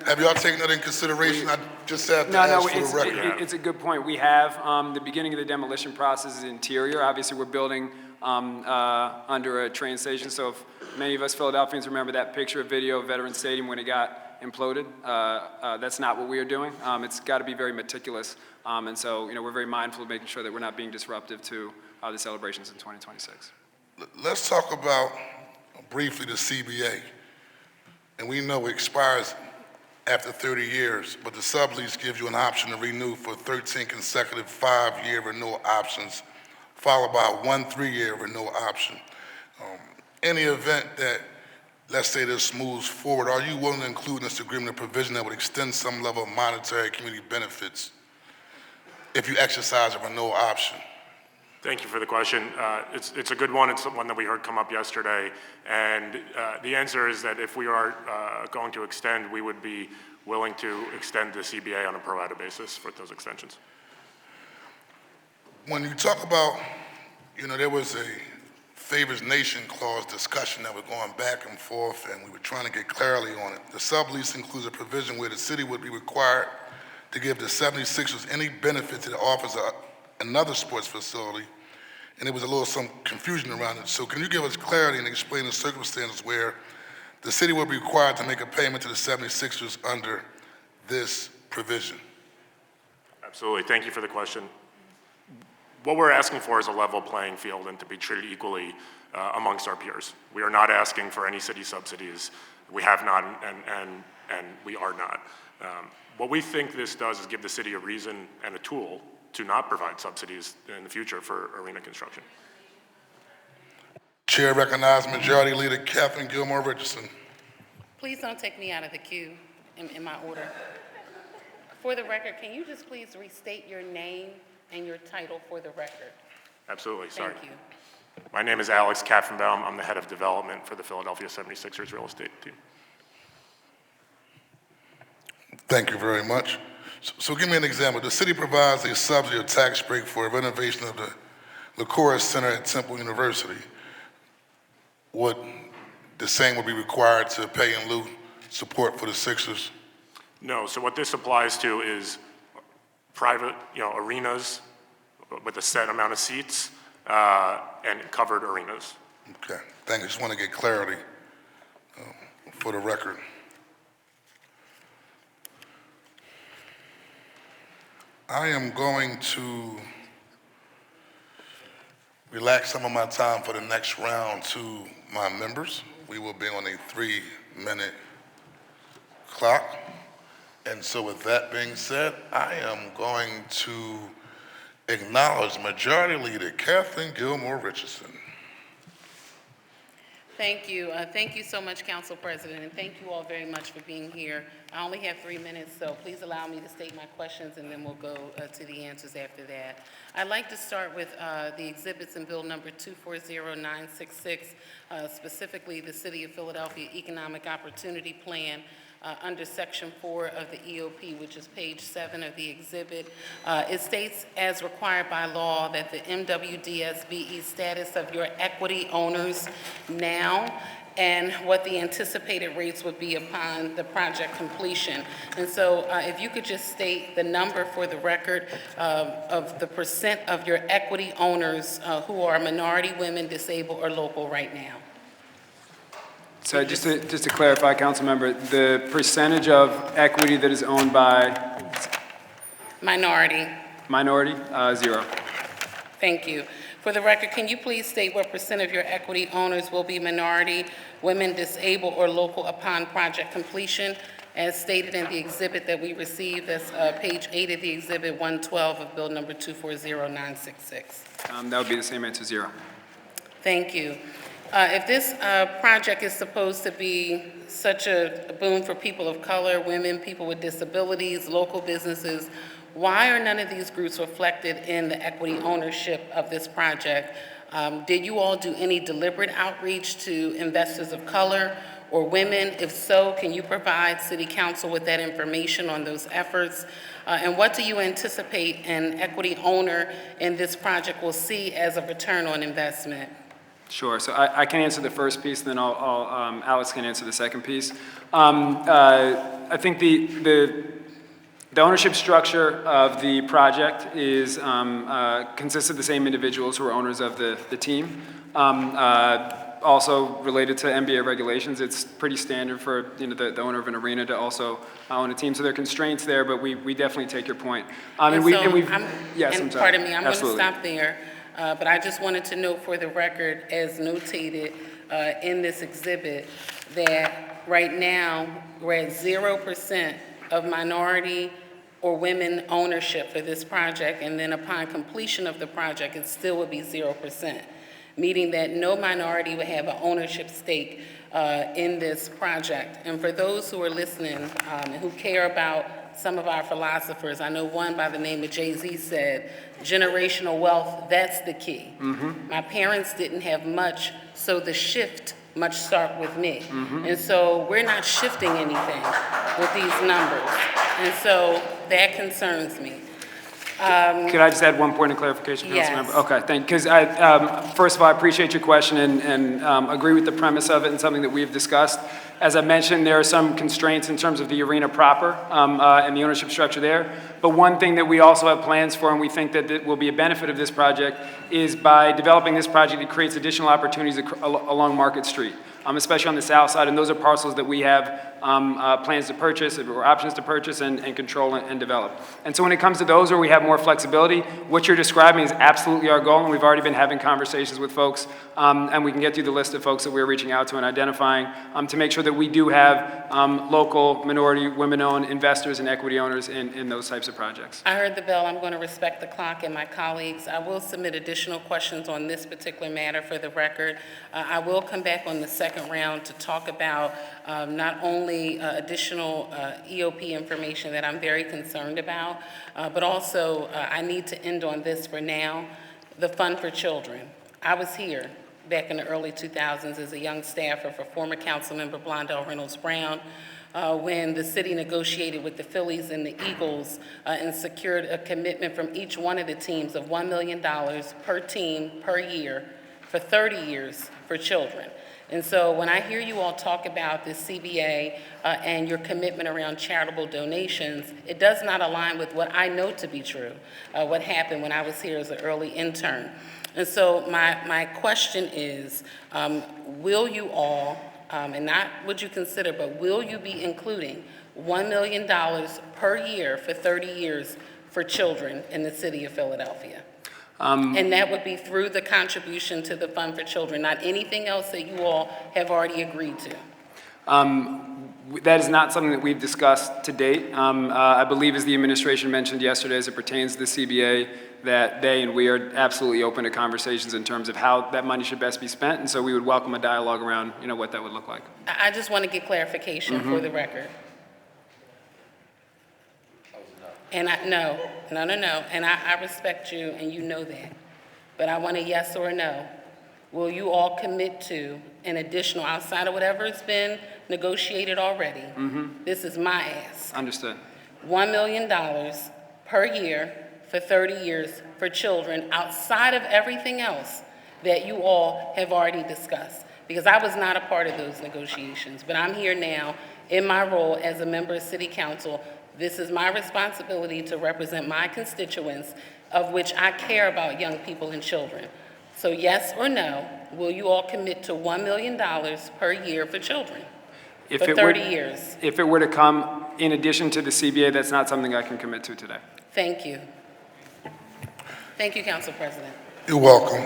Have y'all taken that in consideration? I just have to No, ask for the record. it's a good point. We have, the beginning of the demolition process is interior. Obviously, we're building under a train station, so if many of us Philadelphians remember that picture of video of Veterans Stadium when it got imploded, that's not what we are doing. It's got to be very meticulous, and so, we're very mindful of making sure that we're not being disruptive to the celebrations in 2026. Let's talk about briefly the CBA. And we know it expires after 30 years, but the sublease gives you an option to renew for 13 consecutive 5-year renewal options, followed by one 3-year renewal option. Any event that, let's say this moves forward, are you willing to include in this agreement a provision that would extend some level of monetary community benefits if you exercise a renewal option? Thank you for the question. It's a good one. It's one that we heard come up yesterday. And the answer is that if we are going to extend, we would be willing to extend the CBA on a pro rata basis for those extensions. When you talk about, there was a favors nation clause discussion that was going back and forth, and we were trying to get clarity on it. The sublease includes a provision where the city would be required to give the 76ers any benefit that it offers another sports facility, and there was some confusion around it. So can you give us clarity and explain the circumstances where the city will be required to make a payment to the 76ers under this provision? Absolutely. Thank you for the question. What we're asking for is a level playing field and to be treated equally amongst our peers. We are not asking for any city subsidies. We have not, and we are not. What we think this does is give the city a reason and a tool to not provide subsidies in the future for arena construction. Chair recognizes Majority Leader Catherine Gilmore Richardson. Please don't take me out of the queue in my order. For the record, can you just please restate your name and your title for the record? Absolutely, sorry. Thank you. My name is Alex Katzenbaum. I'm the head of development for the Philadelphia 76ers real estate team. Thank you very much. So give me an example. The city provides a subsidy or tax break for a renovation of the LaCourse Center at Temple University. Would the same would be required to pay in lieu support for the Sixers? No, so what this applies to is private, arenas with a set amount of seats and covered arenas. Okay, thank you. Just want to get clarity for the record. I am going to relax some of my time for the next round to my members. We will be on a 3-minute clock. And so with that being said, I am going to acknowledge Majority Leader Catherine Gilmore Richardson. Thank you. Thank you so much, Council President, and thank you all very much for being here. I only have 3 minutes, so please allow me to state my questions, and then we'll go to the answers after that. I'd like to start with the exhibits in Bill number 240966, specifically the City of Philadelphia Economic Opportunity Plan. Under Section 4 of the EOP, which is page 7 of the exhibit. It states, as required by law, that the MWDSBE status of your equity owners now and what the anticipated rates would be upon the project completion. And so if you could just state the number for the record of the percent of your equity owners who are minority, women, disabled, or local right now. So just to clarify, Councilmember, the percentage of equity that is owned by Minority. minority, 0. Thank you. For the record, can you please state what percent of your equity owners will be minority, women, disabled, or local upon project completion, as stated in the exhibit that we received, that's page 8 of the exhibit 112 of bill number 240966? That would be the same answer, 0. Thank you. If this project is supposed to be such a boon for people of color, women, people with disabilities, local businesses, why are none of these groups reflected in the equity ownership of this project? Did you all do any deliberate outreach to investors of color or women? If so, can you provide City Council with that information on those efforts? And what do you anticipate an equity owner in this project will see as a return on investment? Sure. So I can answer the first piece, and then Alex can answer the second piece. I think the ownership structure of the project is consists of the same individuals who are owners of the team. Also related to NBA regulations, it's pretty standard for the owner of an arena to also own a team. So there are constraints there, but we definitely take your point. Yes, I'm sorry. Pardon me, I'm going to Absolutely. stop there. But I just wanted to note for the record, as notated in this exhibit, that right now, we're at 0% of minority or women ownership for this project, and then upon completion of the project, it still would be 0%, meaning that no minority would have an ownership stake in this project. And for those who are listening and who care about some of our philosophers, I know one by the name of Jay-Z said, generational wealth, that's the key. My parents didn't have much, so the shift must start with me. And so we're not shifting anything with these numbers. And so that concerns me. Could I just add one point of clarification, Councilmember? Yes. Okay, thank you. Because first of all, I appreciate your question and agree with the premise of it and something that we've discussed. As I mentioned, there are some constraints in terms of the arena proper and the ownership structure there. But one thing that we also have plans for, and we think that it will be a benefit of this project, is by developing this project, it creates additional opportunities along Market Street, especially on the south side. And those are parcels that we have plans to purchase or options to purchase and control and develop. And so when it comes to those where we have more flexibility, what you're describing is absolutely our goal, and we've already been having conversations with folks, and we can get through the list of folks that we're reaching out to and identifying to make sure that we do have local, minority, women-owned investors and equity owners in those types of projects. I heard the bell. I'm going to respect the clock and my colleagues. I will submit additional questions on this particular matter for the record. I will come back on the second round to talk about not only additional EOP information that I'm very concerned about, but also I need to end on this for now, the Fund for Children. I was here back in the early 2000s as a young staffer for former Councilmember Blondell Reynolds Brown, when the city negotiated with the Phillies and the Eagles and secured a commitment from each one of the teams of $1 million per team per year for 30 years for children. And so when I hear you all talk about this CBA and your commitment around charitable donations, it does not align with what I know to be true, what happened when I was here as an early intern. And so my question is, will you all, and not would you consider, but will you be including $1 million per year for 30 years for children in the city of Philadelphia? And that would be through the contribution to the Fund for Children, not anything else that you all have already agreed to. That is not something that we've discussed to date. I believe, as the administration mentioned yesterday, as it pertains to the CBA, that they and we are absolutely open to conversations in terms of how that money should best be spent, and so we would welcome a dialogue around, what that would look like. I just want to get clarification for the record. And no, and I respect you, and you know that. But I want a yes or a no. Will you all commit to an additional, outside of whatever's been negotiated already? This is my ask. Understood. $1 million per year for 30 years for children, outside of everything else that you all have already discussed. Because I was not a part of those negotiations, but I'm here now in my role as a member of City Council. This is my responsibility to represent my constituents, of which I care about young people and children. So yes or no, will you all commit to $1 million per year for children for 30 years? If it were to come in addition to the CBA, that's not something I can commit to today. Thank you. Thank you, Council President. You're welcome.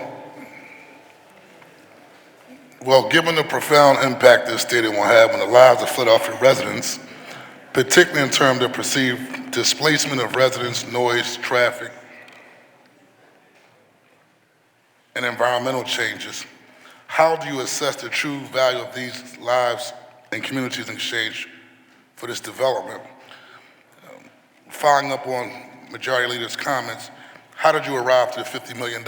Well, given the profound impact this stadium will have on the lives of Philadelphia residents, particularly in terms of perceived displacement of residents, noise, traffic, and environmental changes, how do you assess the true value of these lives and communities in exchange for this development? Following up on Majority Leader's comments, how did you arrive to the $50 million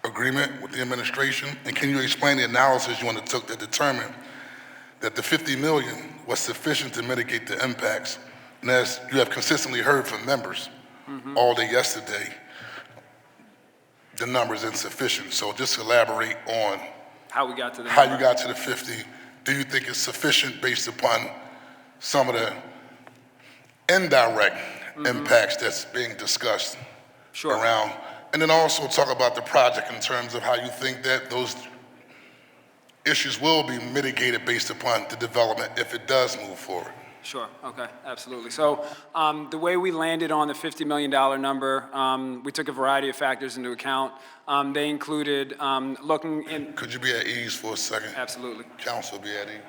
agreement with the administration? And can you explain the analysis you undertook that determined that the $50 million was sufficient to mitigate the impacts? And as you have consistently heard from members all day yesterday, the number is insufficient. So just elaborate on How we got to the how number. you got to the 50. Do you think it's sufficient based upon some of the indirect impacts that's being discussed Sure. around? And then also talk about the project in terms of how you think that those issues will be mitigated based upon the development if it does move forward. Sure, okay, absolutely. So the way we landed on the $50 million number, we took a variety of factors into account. They included looking in, Could you be at ease for a second? absolutely. Council be at ease.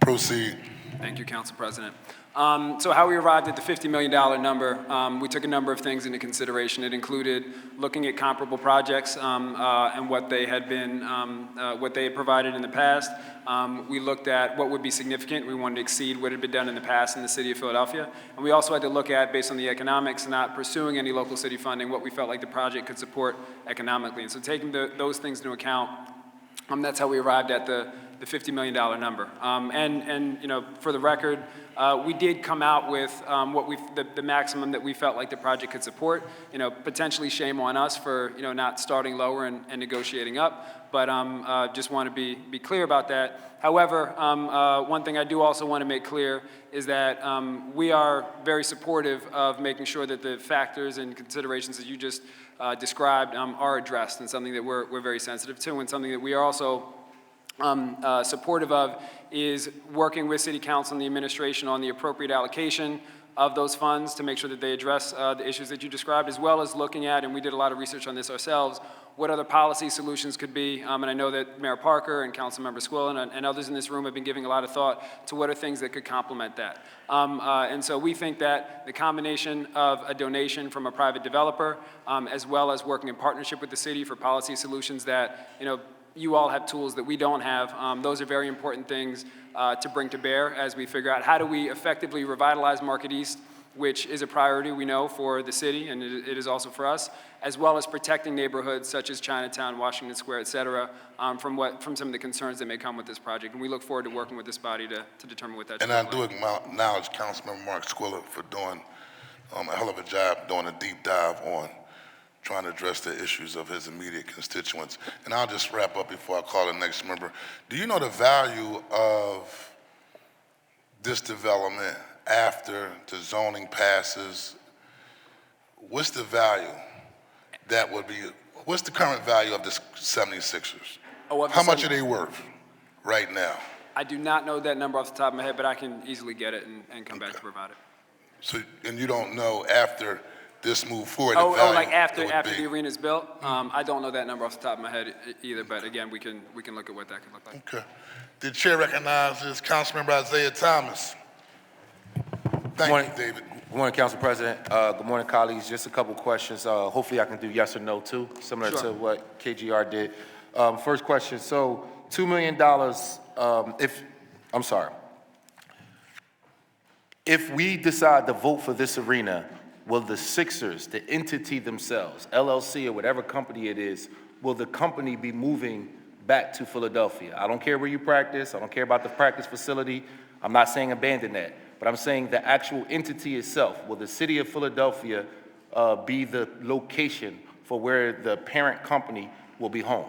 Proceed. Thank you, Council President. So how we arrived at the $50 million number, we took a number of things into consideration. It included looking at comparable projects and what they had been, what they had provided in the past. We looked at what would be significant. We wanted to exceed what had been done in the past in the city of Philadelphia. And we also had to look at, based on the economics, not pursuing any local city funding, what we felt like the project could support economically. And so taking those things into account, that's how we arrived at the $50 million number. And you know, for the record, we did come out with the maximum that we felt like the project could support. You know, potentially shame on us for, you know, not starting lower and negotiating up, but just want to be clear about that. However, one thing I do also want to make clear is that we are very supportive of making sure that the factors and considerations that you just described are addressed, and something that we're very sensitive to, and something that we are also supportive of is working with City Council and the administration on the appropriate allocation of those funds to make sure that they address the issues that you described, as well as looking at, and we did a lot of research on this ourselves, what other policy solutions could be. And I know that Mayor Parker and Councilmember Squillen and others in this room have been giving a lot of thought to what are things that could complement that. And so we think that the combination of a donation from a private developer, as well as working in partnership with the city for policy solutions that, you know, you all have tools that we don't have. Those are very important things to bring to bear as we figure out how do we effectively revitalize Market East, which is a priority, we know, for the city, and it is also for us, as well as protecting neighborhoods such as Chinatown, Washington Square, et cetera, from some of the concerns that may come with this project. And we look forward to working with this body to determine what that should And I look do like. acknowledge Councilmember Mark Squilla for doing a hell of a job doing a deep dive on trying to address the issues of his immediate constituents. And I'll just wrap up before I call the next member. Do you know the value of this development after the zoning passes? What's the value that would be, what's the current value of the 76ers? Oh, of the How much are 70 they worth right now? I do not know that number off the top of my head, but I can easily get it and come back to provide it. So, and you don't know after this move forward, the Oh, value like it after would the be? arena's built? I don't know that number off the top of my head either, but again, we can look at what that could look like. Okay. The chair recognizes Councilmember Isaiah Thomas. Thank Morning. you, David. Good morning, Council President. Good morning, colleagues. Just a couple questions. Hopefully I can do yes or no too, similar Sure. to what KGR did. First question, so $2 million, if we decide to vote for this arena, will the Sixers, the entity themselves, LLC or whatever company it is, will the company be moving back to Philadelphia? I don't care where you practice. I don't care about the practice facility. I'm not saying abandon that, but I'm saying the actual entity itself. Will the city of Philadelphia be the location for where the parent company will be home?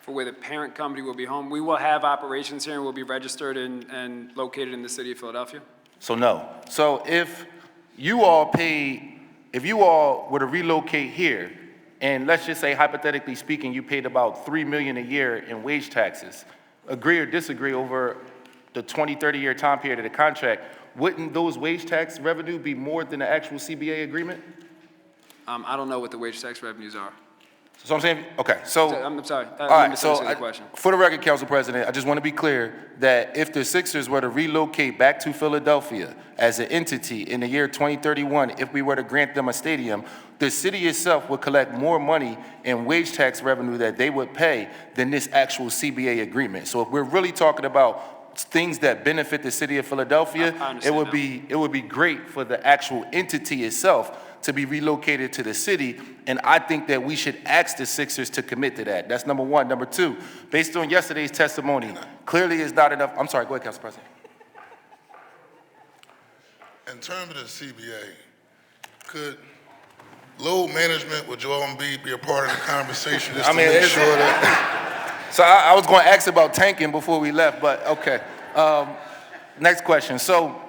For where the parent company will be home, we will have operations here and will be registered and located in the city of Philadelphia. So no. So if you all were to relocate here and let's just say hypothetically speaking, you paid about $3 million a year in wage taxes, agree or disagree over the 20, 30-year time period of the contract, wouldn't those wage tax revenue be more than the actual CBA agreement? I don't know what the wage tax revenues are. So I'm saying, okay, so. I'm sorry. All right, so the question. for the record, Council President, I just want to be clear that if the Sixers were to relocate back to Philadelphia as an entity in the year 2031, if we were to grant them a stadium, the city itself would collect more money in wage tax revenue that they would pay than this actual CBA agreement. So if we're really talking about things that benefit the city of Philadelphia, I understand it would be great for the actual entity itself to be relocated to the city, and I think that we should ask the Sixers to commit to that. That's number one. Number two, based on yesterday's testimony, clearly it's not enough. I'm sorry, go ahead, Council President. In terms of the CBA, could load management with Joel Embiid be a part of the conversation just to make sure that? So I was going to ask about tanking before we left, but okay. Next question. So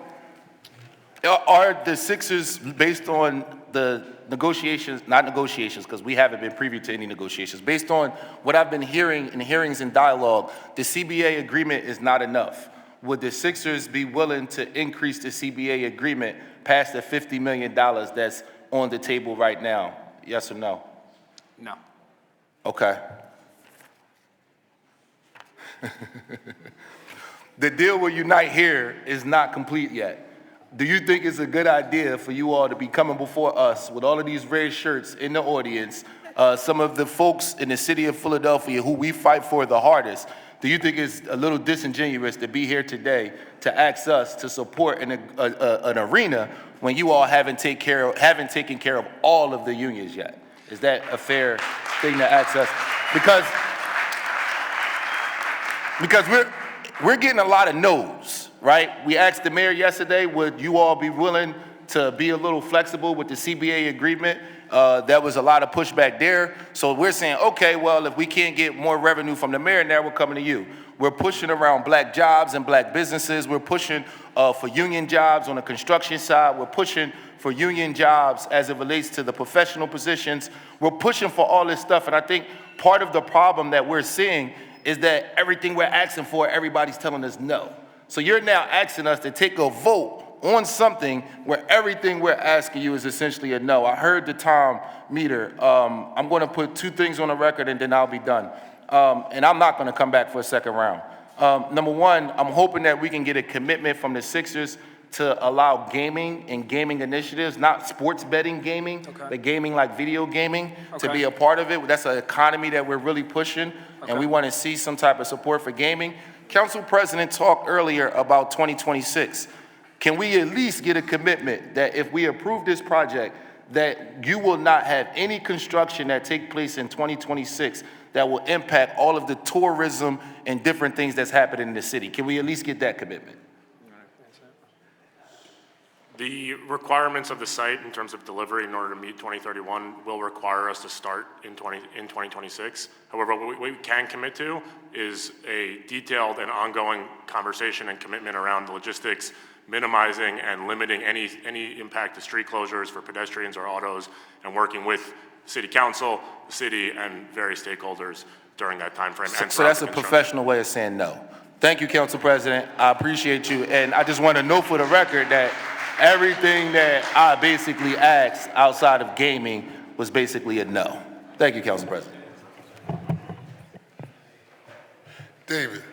are the Sixers, based on the negotiations, not negotiations, because we haven't been privy to any negotiations, based on what I've been hearing in hearings and dialogue, the CBA agreement is not enough. Would the Sixers be willing to increase the CBA agreement past the $50 million that's on the table right now? Yes or no? No. Okay. The deal with Unite Here is not complete yet. Do you think it's a good idea for you all to be coming before us with all of these red shirts in the audience, some of the folks in the city of Philadelphia who we fight for the hardest? Do you think it's a little disingenuous to be here today to ask us to support an arena when you all haven't taken care of all of the unions yet? Is that a fair thing to ask us? Because we're getting a lot of no's, right? We asked the mayor yesterday, would you all be willing to be a little flexible with the CBA agreement? There was a lot of pushback there. So we're saying, okay, well, if we can't get more revenue from the mayor, now we're coming to you. We're pushing around black jobs and black businesses. We're pushing for union jobs on the construction side. We're pushing for union jobs as it relates to the professional positions. We're pushing for all this stuff. And I think part of the problem that we're seeing is that everything we're asking for, everybody's telling us no. So you're now asking us to take a vote on something where everything we're asking you is essentially a no. I heard the time meter. I'm going to put two things on the record and then I'll be done. And I'm not going to come back for a second round. Number one, I'm hoping that we can get a commitment from the Sixers to allow gaming and gaming initiatives, not sports betting gaming, but gaming like video gaming, to be a part of it. That's an economy that we're really pushing, and we want to see some type of support for gaming. Council President talked earlier about 2026. Can we at least get a commitment that if we approve this project, that you will not have any construction that take place in 2026 that will impact all of the tourism and different things that's happening in the city? Can we at least get that commitment? The requirements of the site in terms of delivery in order to meet 2031 will require us to start in 2026. However, what we can commit to is a detailed and ongoing conversation and commitment around the logistics, minimizing and limiting any impact to street closures for pedestrians or autos, and working with City Council, the city, and various stakeholders during that time frame. So that's a professional way of saying no. Thank you, Council President. I appreciate you, and I just want to note for the record that everything that I basically asked outside of gaming was basically a no. Thank you, Council President. David,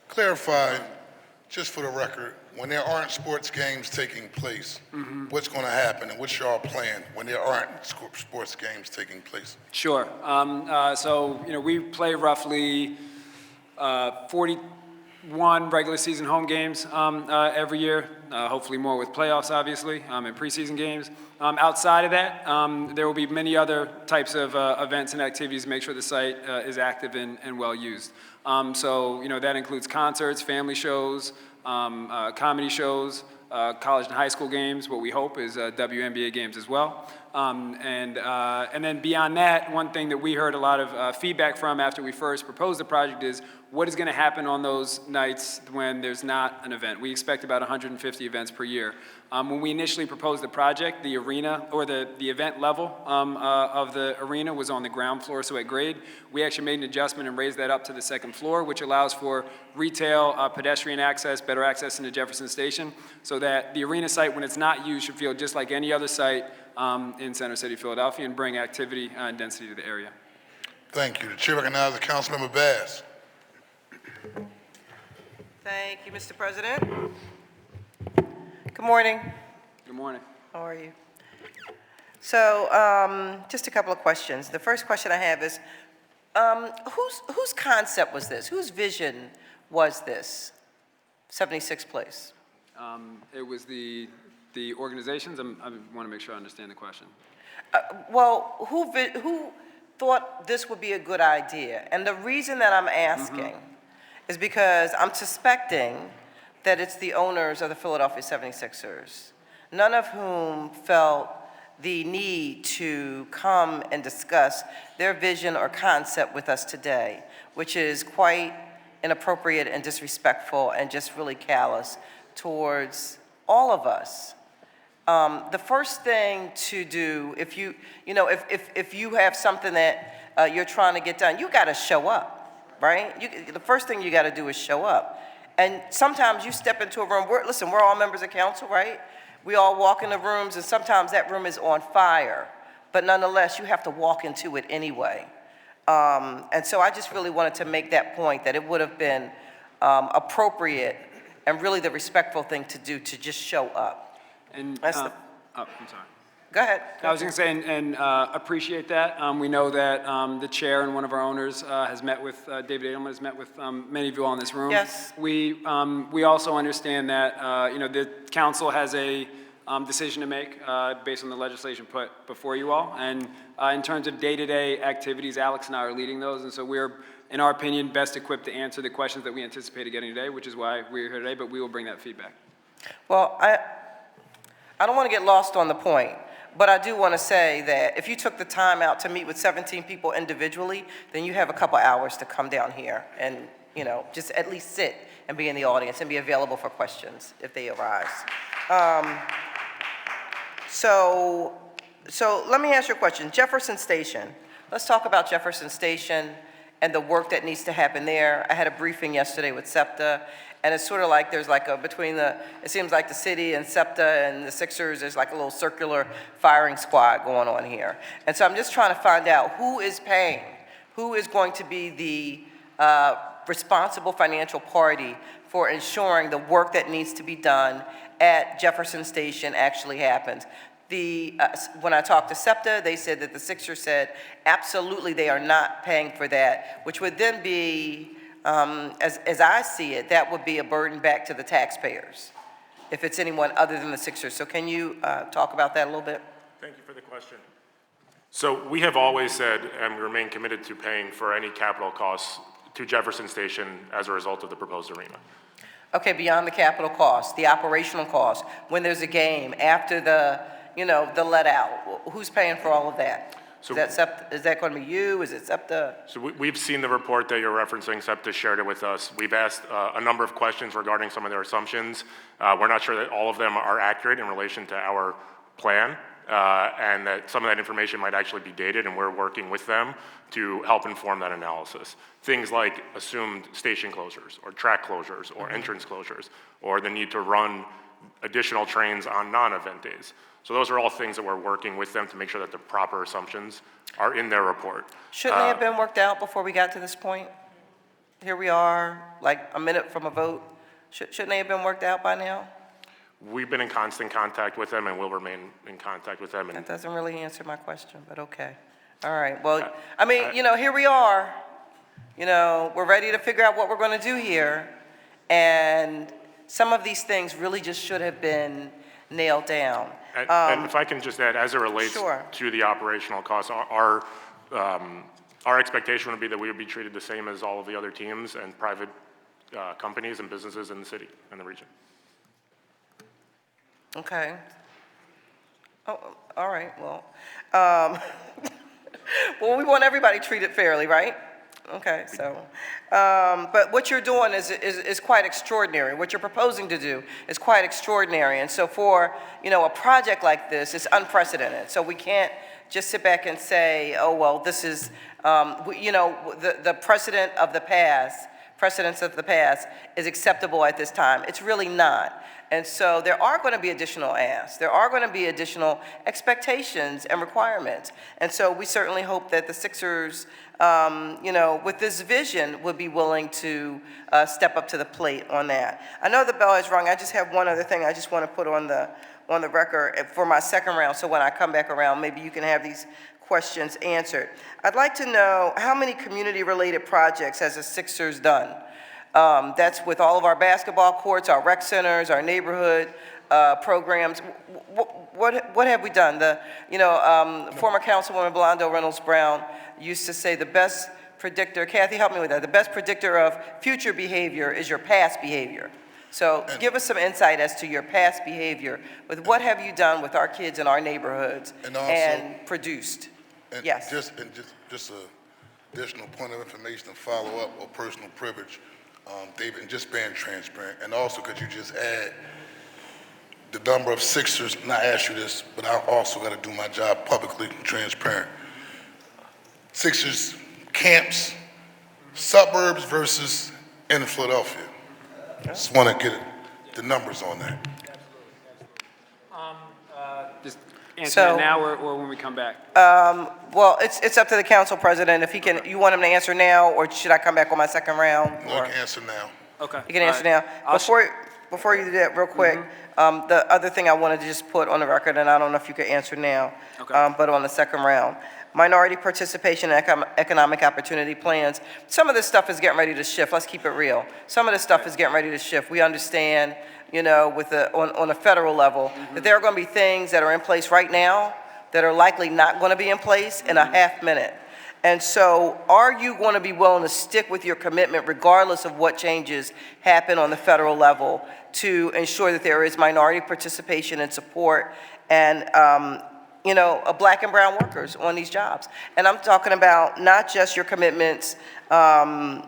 clarify, just for the record, when there aren't sports games taking place, what's going to happen and what's your plan when there aren't sports games taking place? Sure. So, we play roughly 41 regular season home games every year, hopefully more with playoffs, obviously, and preseason games. Outside of that, there will be many other types of events and activities to make sure the site is active and well used. So, that includes concerts, family shows, comedy shows, college and high school games. What we hope is WNBA games as well. And then beyond that, one thing that we heard a lot of feedback from after we first proposed the project is what is going to happen on those nights when there's not an event. We expect about 150 events per year. When we initially proposed the project, the arena, or the event level of the arena was on the ground floor, so at grade. We actually made an adjustment and raised that up to the second floor, which allows for retail, pedestrian access, better access into Jefferson Station, so that the arena site, when it's not used, should feel just like any other site in Center City, Philadelphia, and bring activity and density to the area. Thank you. The chair recognizes Councilmember Bass. Thank you, Mr. President. Good morning. Good morning. How are you? So, just a couple of questions. The first question I have is, whose concept was this? Whose vision was this? 76th Place. It was the organizations. I want to make sure I understand the question. Well, who thought this would be a good idea? And the reason that I'm asking is because I'm suspecting that it's the owners of the Philadelphia 76ers, none of whom felt the need to come and discuss their vision or concept with us today, which is quite inappropriate and disrespectful and just really callous towards all of us. The first thing to do, if you have something that you're trying to get done, you got to show up, right? The first thing you got to do is show up. And sometimes you step into a room, we're all members of council, right? We all walk in the rooms, and sometimes that room is on fire. But nonetheless, you have to walk into it anyway. And so I just really wanted to make that point, that it would have been appropriate and really the respectful thing to do to just show up. And, That's I'm sorry. Go ahead. I was going to say, and appreciate that. We know that the chair and one of our owners has met with, David Edelman has met with many of you all in this room. Yes. We also understand that, the council has a decision to make based on the legislation put before you all. And in terms of day-to-day activities, Alex and I are leading those. And so we're, in our opinion, best equipped to answer the questions that we anticipated getting today, which is why we're here today, but we will bring that feedback. Well, I don't want to get lost on the point, but I do want to say that if you took the time out to meet with 17 people individually, then you have a couple hours to come down here and, just at least sit and be in the audience and be available for questions if they arise. So let me ask you a question. Jefferson Station. Let's talk about Jefferson Station and the work that needs to happen there. I had a briefing yesterday with SEPTA, and it's sort of like there's like it seems like the city and SEPTA and the Sixers, there's like a little circular firing squad going on here. And so I'm just trying to find out who is paying, who is going to be the responsible financial party for ensuring the work that needs to be done at Jefferson Station actually happens. When I talked to SEPTA, they said that the Sixers said absolutely they are not paying for that, which would then be, as I see it, that would be a burden back to the taxpayers if it's anyone other than the Sixers. So can you talk about that a little bit? Thank you for the question. So we have always said, and we remain committed to paying for any capital costs to Jefferson Station as a result of the proposed arena. Okay, beyond the capital cost, the operational cost, when there's a game, after the let out, who's paying for all of that? So- Is that going to be you? Is it SEPTA? So we've seen the report that you're referencing. SEPTA shared it with us. We've asked a number of questions regarding some of their assumptions. We're not sure that all of them are accurate in relation to our plan, and that some of that information might actually be dated, and we're working with them to help inform that analysis. Things like assumed station closures, or track closures, or entrance closures, or the need to run additional trains on non-event days. So those are all things that we're working with them to make sure that the proper assumptions are in their report. Shouldn't they have been worked out before we got to this point? Here we are, like a minute from a vote. Shouldn't they have been worked out by now? We've been in constant contact with them and will remain in contact with them. That And doesn't really answer my question, but okay. All right, well, I mean, here we are. We're ready to figure out what we're going to do here. And some of these things really just should have been nailed down. and if I can just add, as it relates Sure. to the operational costs, our expectation would be that we would be treated the same as all of the other teams and private companies and businesses in the city and the region. Okay. Oh, all right, well, um, well, we want everybody treated fairly, right? Okay, so, but what you're doing is quite extraordinary. What you're proposing to do is quite extraordinary. And so for, a project like this, it's unprecedented. So we can't just sit back and say, oh, well, this is, the precedence of the past is acceptable at this time. It's really not. And so there are going to be additional asks. There are going to be additional expectations and requirements. And so we certainly hope that the Sixers, with this vision, would be willing to step up to the plate on that. I know the bell is rung. I just have one other thing I just want to put on the record for my second round, so when I come back around, maybe you can have these questions answered. I'd like to know how many community-related projects has the Sixers done? That's with all of our basketball courts, our rec centers, our neighborhood programs. What have we done? Former Councilwoman Blondo Reynolds Brown used to say the best predictor, Kathy, help me with that, the best predictor of future behavior is your past behavior. So give us some insight as to your past behavior with what have you done with our kids in our neighborhoods and produced? Yes. Just an additional point of information to follow up or personal privilege, David, and just being transparent. And also, could you just add the number of Sixers, and I ask you this, but I also got to do my job publicly transparent. Sixers camps, suburbs versus in Philadelphia. Just want to get the numbers on that. Just answer So- that now or when we come back? Well, it's up to the council president. If he can, you want him to answer now, or should I come back on my second round? No, Or- you can answer now. Okay. You can answer now. I'll Before you do that, real quick, the other thing I wanted to just put on the record, and I don't know if you could answer now, Okay. but on the second round, minority participation in economic opportunity plans. Some of this stuff is getting ready to shift. Let's keep it real. Some of this stuff is getting ready to shift. We understand, on a federal level, that there are going to be things that are in place right now that are likely not going to be in place in a half minute. And so are you going to be willing to stick with your commitment regardless of what changes happen on the federal level to ensure that there is minority participation and support and, black and brown workers on these jobs? And I'm talking about not just your commitments, and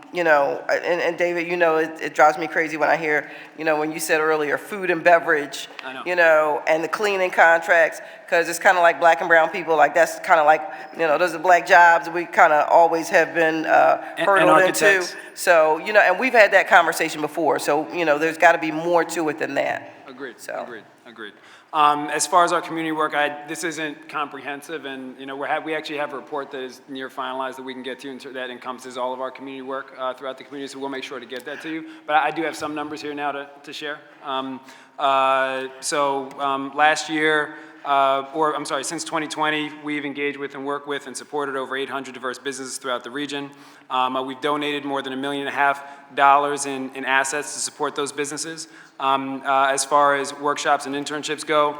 David, it drives me crazy when I hear, when you said earlier, food and beverage, I know. and the cleaning contracts, because it's kind of like black and brown people, like that's kind of like, those are black jobs we kind of always have been hurdled into. architects. So, and we've had that conversation before, so, there's got to be more to it than that. Agreed, So- agreed. As far as our community work, this isn't comprehensive, and we actually have a report that is near finalized that we can get to you, and that encompasses all of our community work throughout the community. So we'll make sure to get that to you. But I do have some numbers here now to share. Last year, since 2020, we've engaged with and worked with and supported over 800 diverse businesses throughout the region. We've donated more than $1.5 million in assets to support those businesses. As far as workshops and internships go,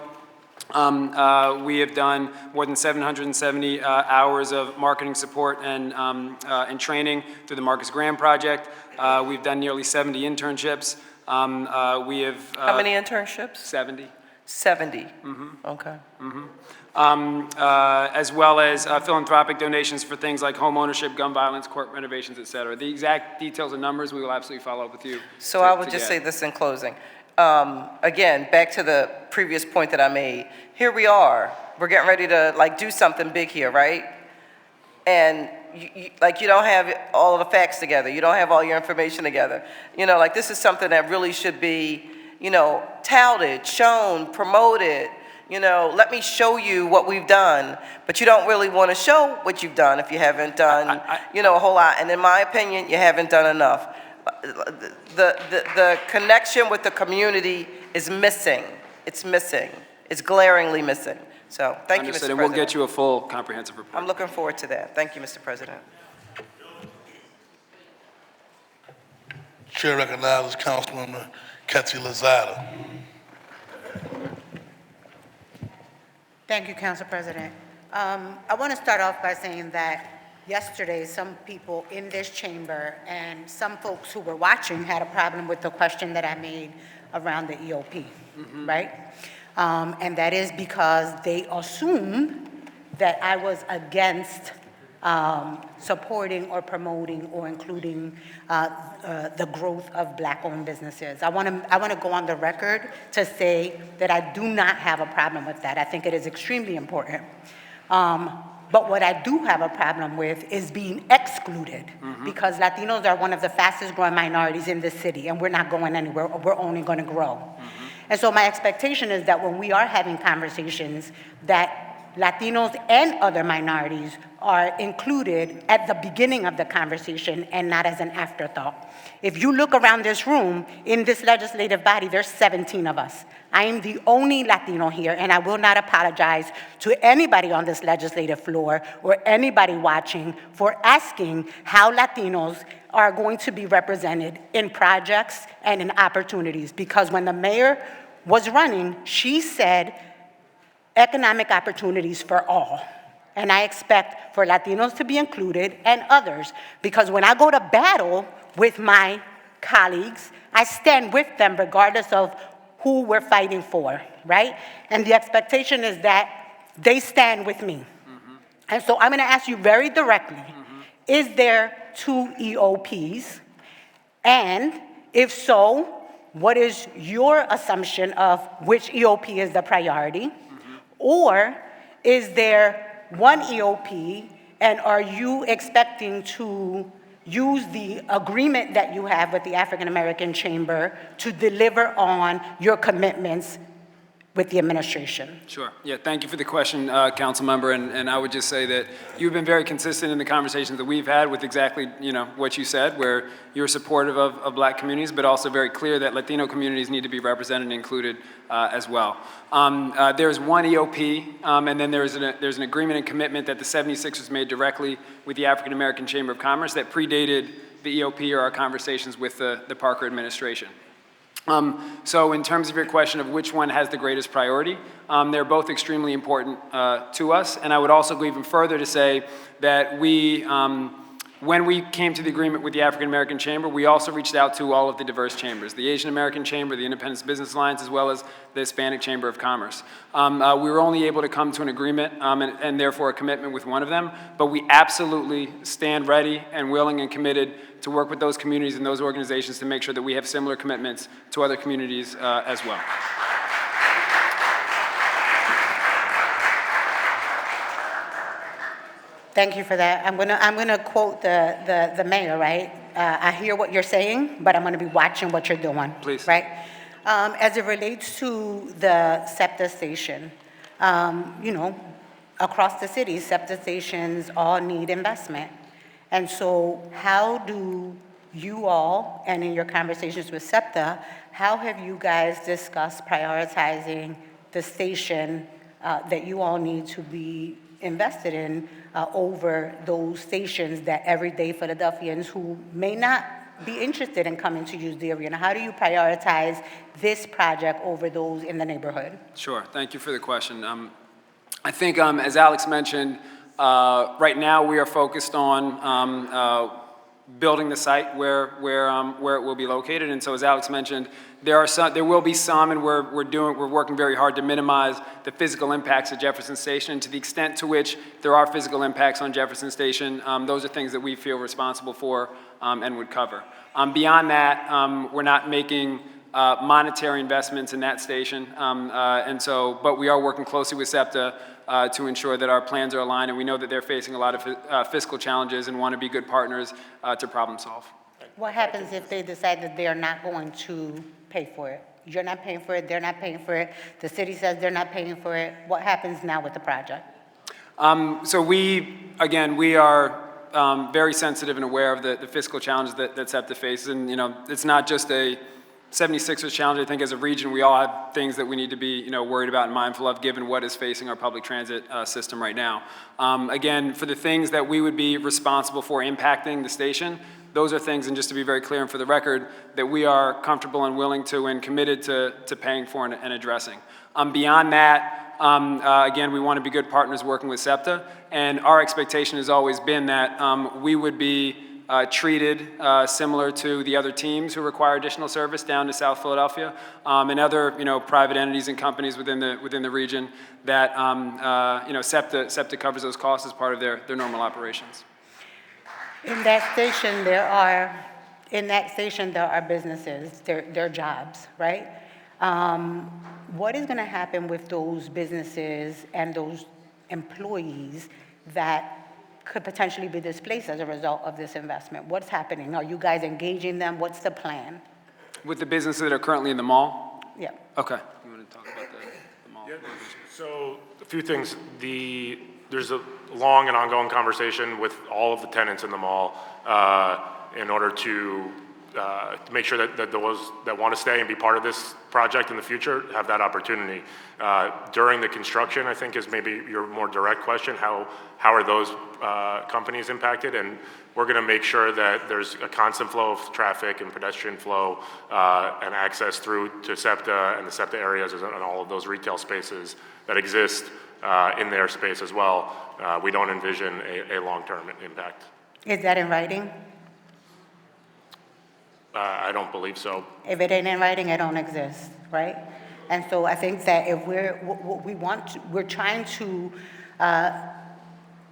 we have done more than 770 hours of marketing support and training through the Marcus Graham Project. We've done nearly 70 internships. We have How many internships? 70. 70. Okay. As well as philanthropic donations for things like home ownership, gun violence, court renovations, et cetera. The exact details and numbers, we will absolutely follow up with you. So I would just say this in closing. Again, back to the previous point that I made. Here we are. We're getting ready to do something big here, right? And you don't have all of the facts together. You don't have all your information together. This is something that really should be, touted, shown, promoted. Let me show you what we've done, but you don't really want to show what you've done if you haven't done, a whole lot. And in my opinion, you haven't done enough. The connection with the community is missing. It's missing. It's glaringly missing. So thank you, Mr. Understood, President. and we'll get you a full comprehensive report. I'm looking forward to that. Thank you, Mr. President. Chair recognizes Councilwoman Ketty Lozada. Thank you, Council President. I want to start off by saying that yesterday, some people in this chamber and some folks who were watching had a problem with the question that I made around the EOP, right? And that is because they assumed that I was against supporting or promoting or including the growth of Black-owned businesses. I want to go on the record to say that I do not have a problem with that. I think it is extremely important. But what I do have a problem with is being excluded, because Latinos are one of the fastest growing minorities in this city, and we're not going anywhere. We're only going to grow. And so my expectation is that when we are having conversations, that Latinos and other minorities are included at the beginning of the conversation and not as an afterthought. If you look around this room, in this legislative body, there's 17 of us. I am the only Latino here, and I will not apologize to anybody on this legislative floor or anybody watching for asking how Latinos are going to be represented in projects and in opportunities. Because when the mayor was running, she said, economic opportunities for all. And I expect for Latinos to be included and others, because when I go to battle with my colleagues, I stand with them regardless of who we're fighting for, right? And the expectation is that they stand with me. And so I'm gonna ask you very directly, is there 2 EOPs? And if so, what is your assumption of which EOP is the priority? Or is there 1 EOP, and are you expecting to use the agreement that you have with the African American Chamber to deliver on your commitments with the administration? Sure. Yeah, thank you for the question, council member. And I would just say that you've been very consistent in the conversations that we've had with exactly, what you said, where you're supportive of Black communities, but also very clear that Latino communities need to be represented and included as well. There's 1 EOP, and then there's an agreement and commitment that the 76ers made directly with the African American Chamber of Commerce that predated the EOP or our conversations with the Parker administration. So in terms of your question of which one has the greatest priority, they're both extremely important to us. And I would also go even further to say that when we came to the agreement with the African American Chamber, we also reached out to all of the diverse chambers, the Asian American Chamber, the Independent Business Alliance, as well as the Hispanic Chamber of Commerce. We were only able to come to an agreement and therefore a commitment with one of them, but we absolutely stand ready and willing and committed to work with those communities and those organizations to make sure that we have similar commitments to other communities as well. Thank you for that. I'm gonna quote the mayor, right? I hear what you're saying, but I'm gonna be watching what you're doing. Please. Right? As it relates to the SEPTA station, across the city, SEPTA stations all need investment. And so how do you all, and in your conversations with SEPTA, how have you guys discussed prioritizing the station that you all need to be invested in over those stations that everyday Philadelphians who may not be interested in coming to use the arena? How do you prioritize this project over those in the neighborhood? Sure, thank you for the question. I think as Alex mentioned, right now we are focused on building the site where it will be located. And so as Alex mentioned, there will be some, and we're working very hard to minimize the physical impacts of Jefferson Station. And to the extent to which there are physical impacts on Jefferson Station, those are things that we feel responsible for and would cover. Beyond that, we're not making monetary investments in that station. But we are working closely with SEPTA to ensure that our plans are aligned, and we know that they're facing a lot of fiscal challenges and want to be good partners to problem solve. What happens if they decide that they are not going to pay for it? You're not paying for it, they're not paying for it, the city says they're not paying for it. What happens now with the project? So we are very sensitive and aware of the fiscal challenges that SEPTA faces. And, it's not just a 76ers challenge. I think as a region, we all have things that we need to be, worried about and mindful of, given what is facing our public transit system right now. Again, for the things that we would be responsible for impacting the station, those are things, and just to be very clear and for the record, that we are comfortable and willing to and committed to paying for and addressing. Beyond that, again, we want to be good partners working with SEPTA, and our expectation has always been that we would be treated similar to the other teams who require additional service down to South Philadelphia, and other, private entities and companies within the region that, SEPTA covers those costs as part of their normal operations. In that station, there are businesses, there are jobs, right? What is going to happen with those businesses and those employees that could potentially be displaced as a result of this investment? What's happening? Are you guys engaging them? What's the plan? With the businesses that are currently in the mall? Yeah. Okay. You want to talk about the mall? So a few things. There's a long and ongoing conversation with all of the tenants in the mall in order to make sure that those that want to stay and be part of this project in the future have that opportunity. During the construction, I think, is maybe your more direct question, how are those companies impacted? And we're going to make sure that there's a constant flow of traffic and pedestrian flow and access through to SEPTA and the SEPTA areas and all of those retail spaces that exist in their space as well. We don't envision a long-term impact. Is that in writing? I don't believe so. If it ain't in writing, it don't exist, right? And so I think that if we're trying to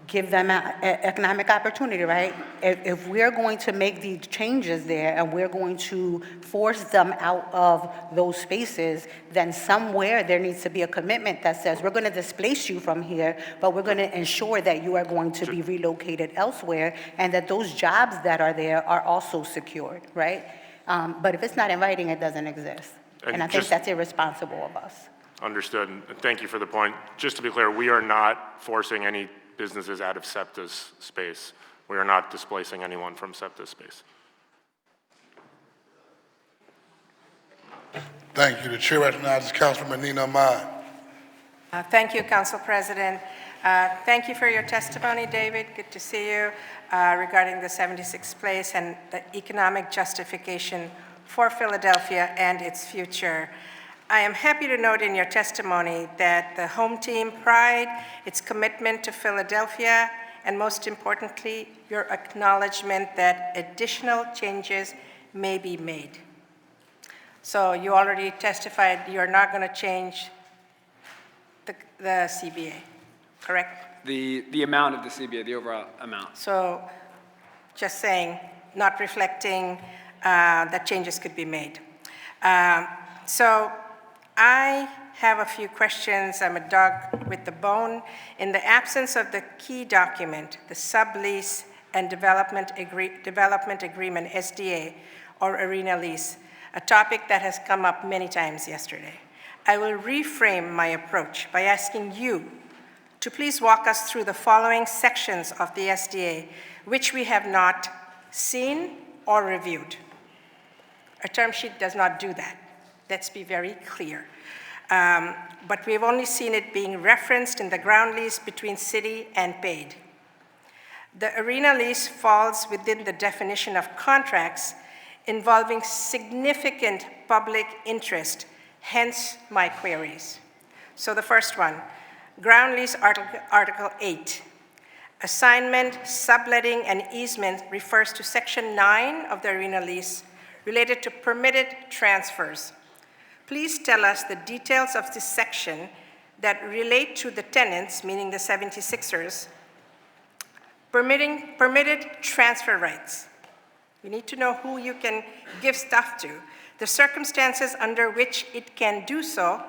give them economic opportunity, right? If we're going to make these changes there and we're going to force them out of those spaces, then somewhere there needs to be a commitment that says, we're going to displace you from here, but we're going to ensure that you are going to be relocated elsewhere and that those jobs that are there are also secured, right? But if it's not in writing, it doesn't exist. And I think that's irresponsible of us. Understood, and thank you for the point. Just to be clear, we are not forcing any businesses out of SEPTA's space. We are not displacing anyone from SEPTA's space. Thank you. The chair recognizes Councilwoman Nina Ahmad. Thank you, Council President. Thank you for your testimony, David. Good to see you regarding the 76th place and the economic justification for Philadelphia and its future. I am happy to note in your testimony that the home team pride, its commitment to Philadelphia, and most importantly, your acknowledgement that additional changes may be made. So you already testified you're not going to change the CBA, correct? The amount of the CBA, the overall amount. So just saying, not reflecting that changes could be made. So I have a few questions. I'm a dog with the bone. In the absence of the key document, the sublease and development agreement, SDA, or arena lease, a topic that has come up many times yesterday, I will reframe my approach by asking you to please walk us through the following sections of the SDA, which we have not seen or reviewed. A term sheet does not do that. Let's be very clear. But we've only seen it being referenced in the ground lease between city and paid. The arena lease falls within the definition of contracts involving significant public interest, hence my queries. So the first one, ground lease Article 8. Assignment, subletting, and easement refers to Section 9 of the arena lease related to permitted transfers. Please tell us the details of this section that relate to the tenants, meaning the 76ers, permitted transfer rights. We need to know who you can give stuff to, the circumstances under which it can do so,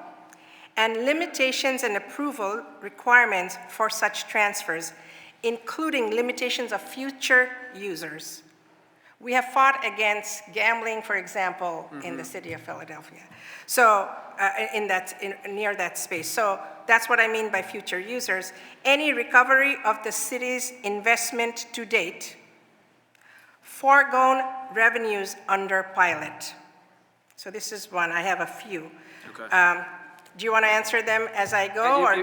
and limitations and approval requirements for such transfers, including limitations of future users. We have fought against gambling, for example, in the city of Philadelphia. So near that space. So that's what I mean by future users. Any recovery of the city's investment to date, foregone revenues under pilot. So this is one, I have a few. Okay. Do you want to answer them as I go? Or?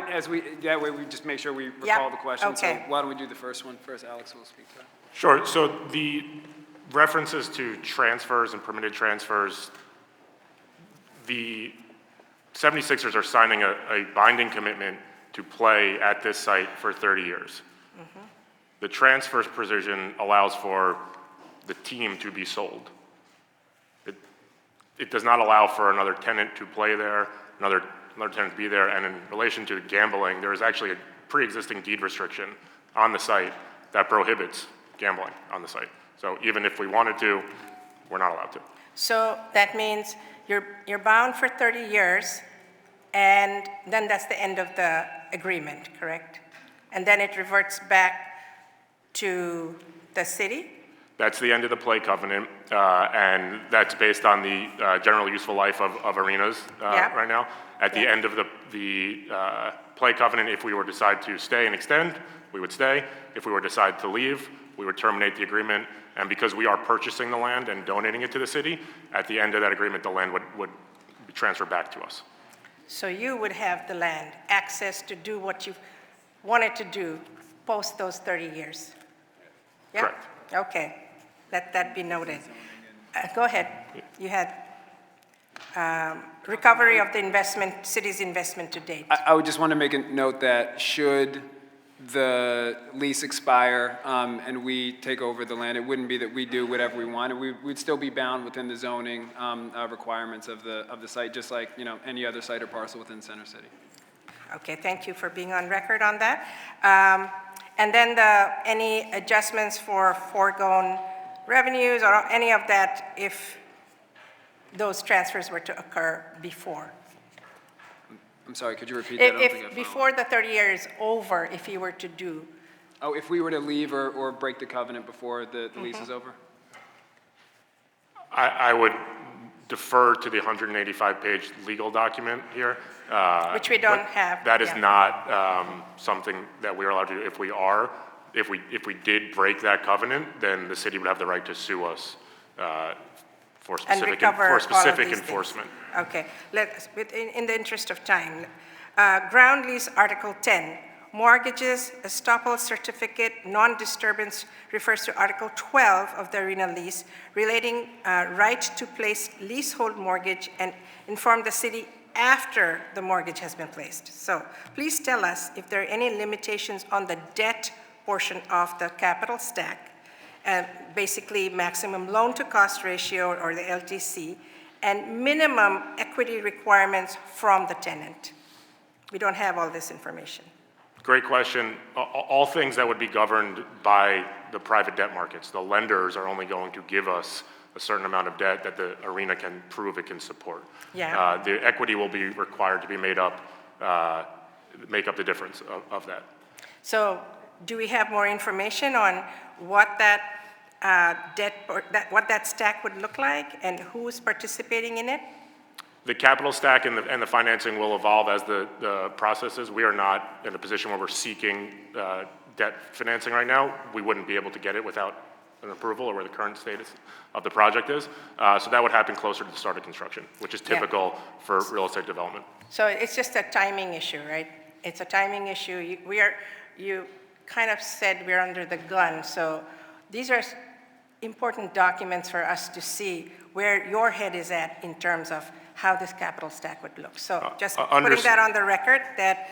That way we just make sure we recall the question. Okay. So why don't we do the first one first? Alex will speak to it. Sure, so the references to transfers and permitted transfers, the 76ers are signing a binding commitment to play at this site for 30 years. The transfers provision allows for the team to be sold. It does not allow for another tenant to play there, another tenant to be there, and in relation to gambling, there is actually a pre-existing deed restriction on the site that prohibits gambling on the site. So even if we wanted to, we're not allowed to. So that means you're bound for 30 years, and then that's the end of the agreement, correct? And then it reverts back to the city? That's the end of the play covenant, and that's based on the general useful life of arenas Yeah. right now. At the Yeah. end of the play covenant, if we were to decide to stay and extend, we would stay. If we were to decide to leave, we would terminate the agreement. And because we are purchasing the land and donating it to the city, at the end of that agreement, the land would be transferred back to us. So you would have the land, access to do what you wanted to do post those 30 years? Yeah? Correct. Okay, let that be noted. Go ahead. You had recovery of the investment, city's investment to date. I would just want to make a note that should the lease expire and we take over the land, it wouldn't be that we do whatever we want. We'd still be bound within the zoning requirements of the site, just like, you know, any other site or parcel within Center City. Okay, thank you for being on record on that. And then any adjustments for foregone revenues or any of that if those transfers were to occur before? I'm sorry, could you repeat that? I don't think I If followed. before the 30 years is over, if you were to do, Oh, if we were to leave or break the covenant before the lease Mm-hmm. is over? I would defer to the 185-page legal document here. Which we don't but have, That is yeah. not something that we are allowed to do. If we did break that covenant, then the city would have the right to sue us for and specific, recover all of these things. enforcement. Okay, in the interest of time, ground lease Article 10, mortgages, estoppel certificate, non-disturbance refers to Article 12 of the arena lease relating right to place leasehold mortgage and inform the city after the mortgage has been placed. So please tell us if there are any limitations on the debt portion of the capital stack, basically maximum loan-to-cost ratio, or the LTC, and minimum equity requirements from the tenant. We don't have all this information. Great question. All things that would be governed by the private debt markets. The lenders are only going to give us a certain amount of debt that the arena can prove it can support. Yeah. The equity will be required to be make up the difference of that. So do we have more information on what that what that stack would look like and who's participating in it? The capital stack and the financing will evolve as the processes. We are not in a position where we're seeking debt financing right now. We wouldn't be able to get it without an approval or where the current status of the project is. So that would happen closer to the start of construction, which is typical for real estate development. So it's just a timing issue, right? It's a timing issue. You kind of said we're under the gun. So these are important documents for us to see where your head is at in terms of how this capital stack would look. So just putting that on the record that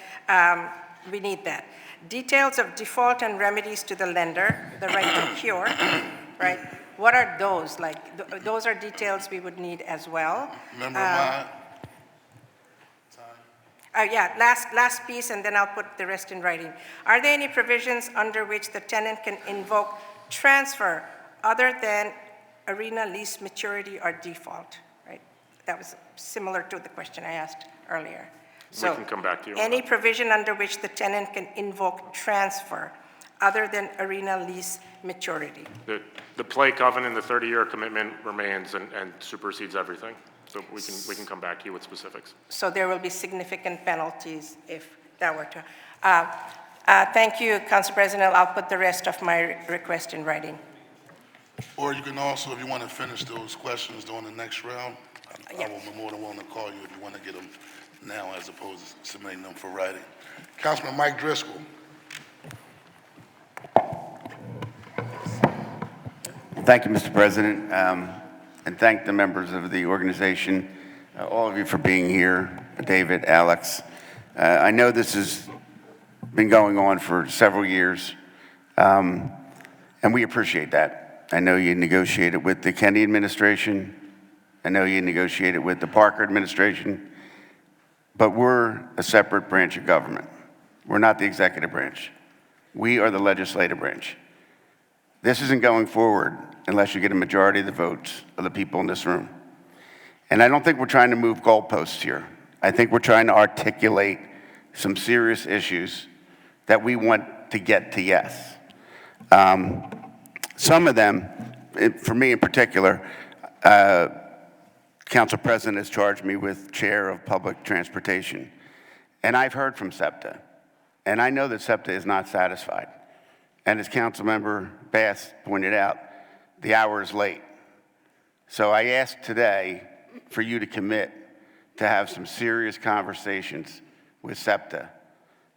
we need that. Details of default and remedies to the lender, the right to cure, right? What are those? Like, those are details we would need as well. Member Ahmad? Yeah, last piece, and then I'll put the rest in writing. Are there any provisions under which the tenant can invoke transfer other than arena lease maturity or default, right? That was similar to the question I asked earlier. So, We can come back to you on any that. provision under which the tenant can invoke transfer other than arena lease maturity? The play covenant, the 30-year commitment remains and supersedes everything. So we can come back to you with specifics. So there will be significant penalties if that were to. Thank you, Council President. I'll put the rest of my request in writing. Or you can also, if you want to finish those questions during the next round, I Yeah. will be more than willing to call you if you want to get them now as opposed to submitting them for writing. Councilman Mike Driscoll. Thank you, Mr. President, and thank the members of the organization, all of you for being here, David, Alex. I know this has been going on for several years, and we appreciate that. I know you negotiated with the Kennedy administration. I know you negotiated with the Parker administration. But we're a separate branch of government. We're not the executive branch. We are the legislative branch. This isn't going forward unless you get a majority of the votes of the people in this room. And I don't think we're trying to move goalposts here. I think we're trying to articulate some serious issues that we want to get to yes. Some of them, for me in particular, Council President has charged me with chair of public transportation. And I've heard from SEPTA. And I know that SEPTA is not satisfied. And as Councilmember Bass pointed out, the hour is late. So I ask today for you to commit to have some serious conversations with SEPTA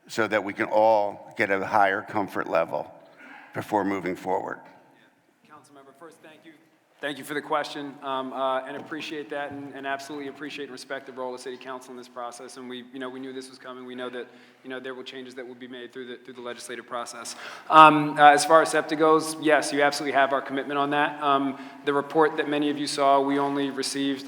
so that we can all get a higher comfort level before moving forward. Councilmember, first, thank you. Thank you for the question, and appreciate that, and absolutely appreciate and respect the role of City Council in this process. And we knew this was coming. We know that, there will changes that will be made through the legislative process. As far as SEPTA goes, yes, you absolutely have our commitment on that. The report that many of you saw, we only received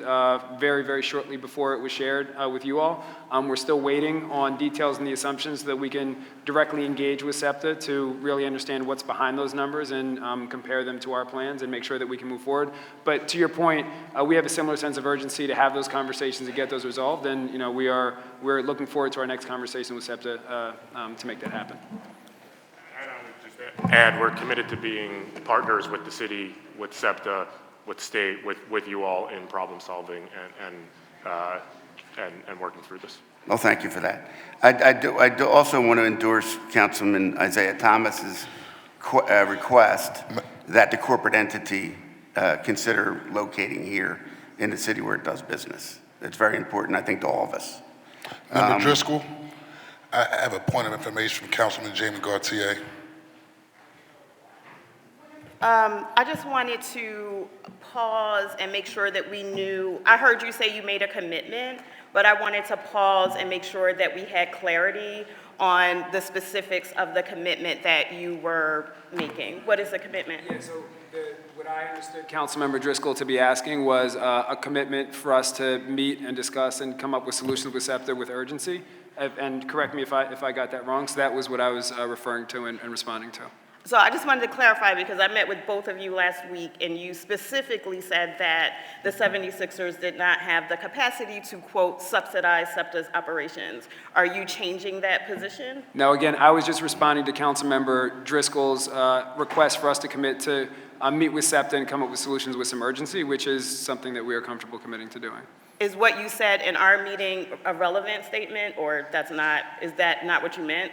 very, very shortly before it was shared with you all. We're still waiting on details and the assumptions so that we can directly engage with SEPTA to really understand what's behind those numbers and compare them to our plans and make sure that we can move forward. But to your point, we have a similar sense of urgency to have those conversations and get those resolved. And we're looking forward to our next conversation with SEPTA to make that happen. And I would just add, we're committed to being partners with the city, with SEPTA, with state, with you all in problem solving and working through this. Well, thank you for that. I do also want to endorse Councilman Isaiah Thomas's request that the corporate entity consider locating here in the city where it does business. It's very important, I think, to all of us. Member Driscoll, I have a point of information from Councilman Jamie Gaultier. I just wanted to pause and make sure that we knew, I heard you say you made a commitment, but I wanted to pause and make sure that we had clarity on the specifics of the commitment that you were making. What is the commitment? Yeah, so what I understood Councilmember Driscoll to be asking was a commitment for us to meet and discuss and come up with solutions with SEPTA with urgency. And correct me if I got that wrong. So that was what I was referring to and responding to. So I just wanted to clarify, because I met with both of you last week, and you specifically said that the 76ers did not have the capacity to, quote, subsidize SEPTA's operations. Are you changing that position? No, again, I was just responding to Councilmember Driscoll's request for us to commit to meet with SEPTA and come up with solutions with some urgency, which is something that we are comfortable committing to doing. Is what you said in our meeting a relevant statement, or is that not what you meant?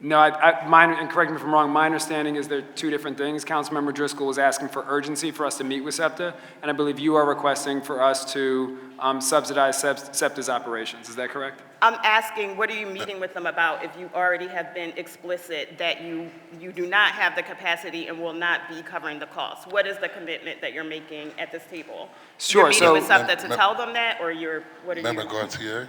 No, and correct me if I'm wrong, my understanding is they're two different things. Councilmember Driscoll was asking for urgency for us to meet with SEPTA, and I believe you are requesting for us to subsidize SEPTA's operations. Is that correct? I'm asking, what are you meeting with them about if you already have been explicit that you do not have the capacity and will not be covering the costs? What is the commitment that you're making at this table? Sure, You're meeting with SEPTA to tell them that, or what are you? Member Gaultier,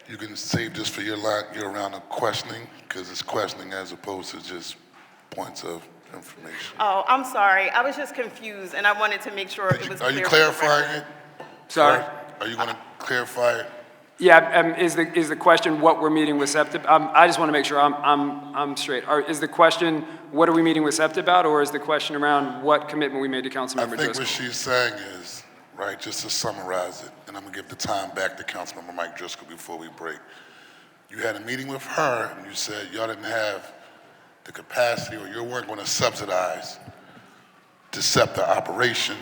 you can save this for your round of questioning, because it's questioning as opposed to just points of information. Oh, I'm sorry. I was just confused, and I wanted to make sure it was clear. Are you clarifying it? Sorry? Are you going to clarify it? Yeah, is the question what we're meeting with SEPTA? I just want to make sure I'm straight. Is the question what are we meeting with SEPTA about, or is the question around what commitment we made to Councilmember Driscoll? I think what she's saying is, right, just to summarize it, and I'm going to give the time back to Councilmember Mike Driscoll before we break. You had a meeting with her, and you said y'all didn't have the capacity, or you weren't going to subsidize the SEPTA operation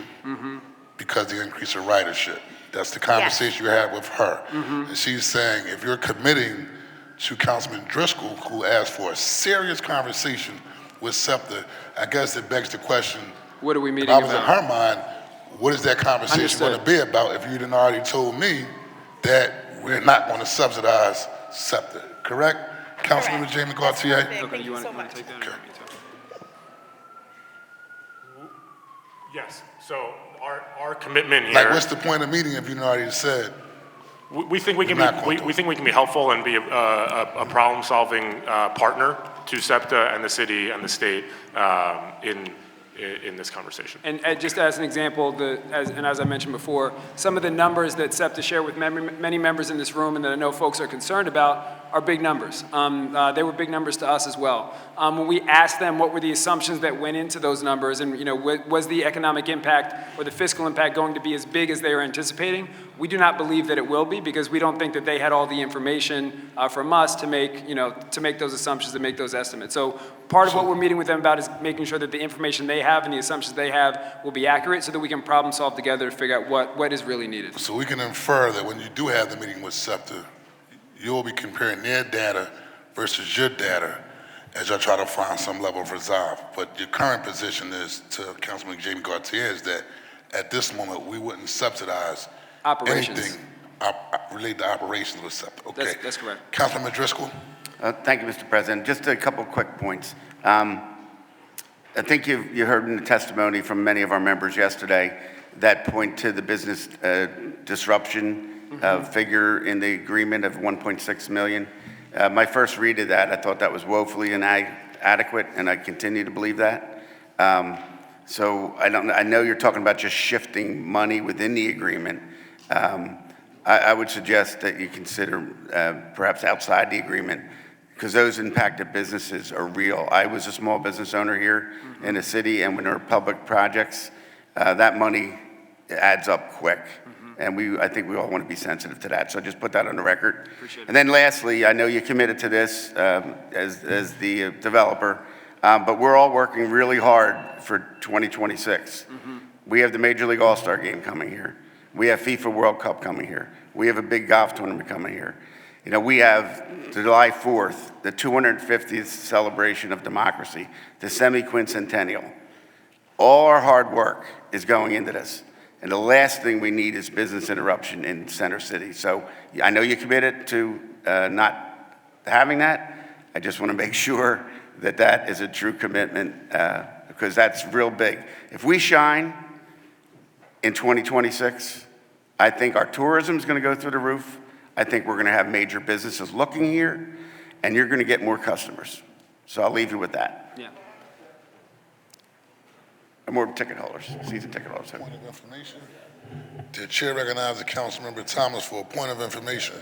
because of the increase in ridership. That's the conversation you had with her. And she's saying if you're committing to Councilman Driscoll, who asked for a serious conversation with SEPTA, I guess it begs the question, what are we meeting I was about? in her mind, what is that conversation going to be about if you didn't already told me that we're not going to subsidize SEPTA, correct? Councilmember Jamie Gaultier? Thank you so much. Take that or me too? Yes, so our commitment here. Like, what's the point of meeting if you already said? We think we can be helpful and be a problem-solving partner to SEPTA and the city and the state in this conversation. And just as an example, as I mentioned before, some of the numbers that SEPTA shared with many members in this room and that I know folks are concerned about are big numbers. They were big numbers to us as well. When we asked them what were the assumptions that went into those numbers and, was the economic impact or the fiscal impact going to be as big as they were anticipating, we do not believe that it will be because we don't think that they had all the information from us to make those assumptions and make those estimates. So part of what we're meeting with them about is making sure that the information they have and the assumptions they have will be accurate so that we can problem solve together to figure out what is really needed. So we can infer that when you do have the meeting with SEPTA, you'll be comparing their data versus your data as y'all try to find some level of resolve. But your current position is, to Councilman Jamie Gauthier, is that at this moment, we wouldn't subsidize Operations. anything related to operations with SEPTA. Okay. That's correct. Councilman Driscoll? Thank you, Mr. President. Just a couple quick points. I think you heard in the testimony from many of our members yesterday that point to the business disruption figure in the agreement of 1.6 million. My first read of that, I thought that was woefully inadequate, and I continue to believe that. So I know you're talking about just shifting money within the agreement. I would suggest that you consider perhaps outside the agreement, because those impacted businesses are real. I was a small business owner here in the city, and when there are public projects, that money adds up quick. And I think we all want to be sensitive to that. So just put that on the record. Appreciate it. And then lastly, I know you committed to this as the developer, but we're all working really hard for 2026. We have the Major League All-Star Game coming here. We have FIFA World Cup coming here. We have a big golf tournament coming here. We have July 4th, the 250th celebration of democracy, the semi-quincentennial. All our hard work is going into this. And the last thing we need is business interruption in Center City. So I know you committed to not having that. I just want to make sure that that is a true commitment because that's real big. If we shine in 2026, I think our tourism is going to go through the roof. I think we're going to have major businesses looking here, and you're going to get more customers. So I'll leave you with that. Yeah. And more ticket holders, season ticket holders. Point of information. The chair recognizes Councilmember Thomas for a point of information.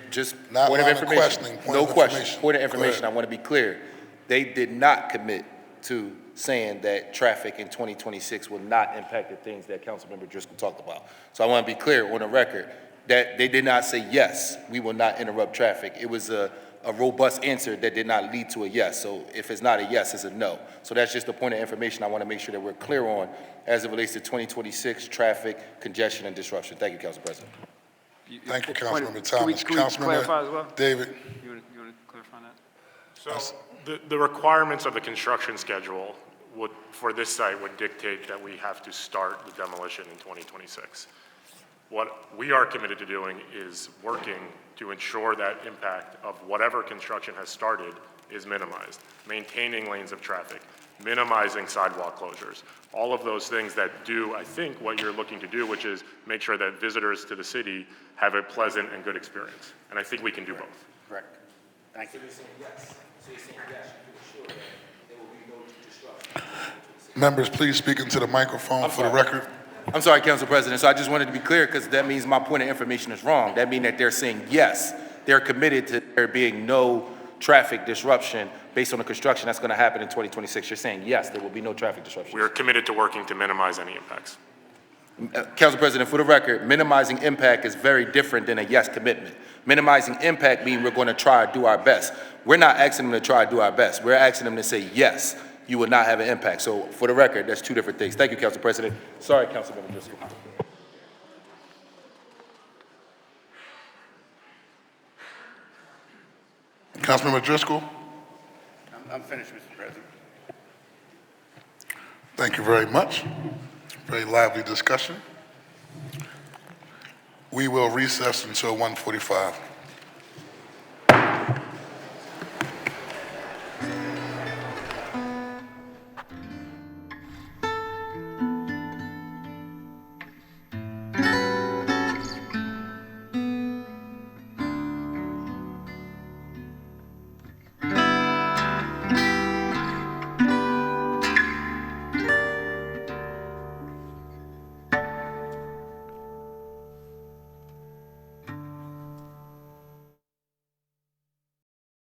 Just Not point of line of information. questioning, point No of question. information. Point of Go information. I ahead. want to be clear. They did not commit to saying that traffic in 2026 will not impact the things that Councilmember Driscoll talked about. So I want to be clear on the record that they did not say, yes, we will not interrupt traffic. It was a robust answer that did not lead to a yes. So if it's not a yes, it's a no. So that's just a point of information I want to make sure that we're clear on as it relates to 2026 traffic, congestion, and disruption. Thank you, Council President. Thank you, Point Councilmember of- Thomas. Can we clarify as well? David? You want to clarify that? So the requirements of the construction schedule for this site would dictate that we have to start the demolition in 2026. What we are committed to doing is working to ensure that impact of whatever construction has started is minimized, maintaining lanes of traffic, minimizing sidewalk closures, all of those things that do, I think, what you're looking to do, which is make sure that visitors to the city have a pleasant and good experience. And I think we can do both. Correct. Thank you. Members, please speak into the microphone for the record. I'm sorry, Council President. So I just wanted to be clear because that means my point of information is wrong. That means that they're saying yes, they're committed to there being no traffic disruption based on the construction that's going to happen in 2026. You're saying yes, there will be no traffic disruption. We are committed to working to minimize any impacts. Council President, for the record, minimizing impact is very different than a yes commitment. Minimizing impact means we're going to try to do our best. We're not asking them to try to do our best. We're asking them to say yes, you will not have an impact. So for the record, that's two different things. Thank you, Council President. Sorry, Councilmember Driscoll. Councilmember Driscoll? I'm finished, Mr. President. Thank you very much. Very lively discussion. We will recess until 1:45.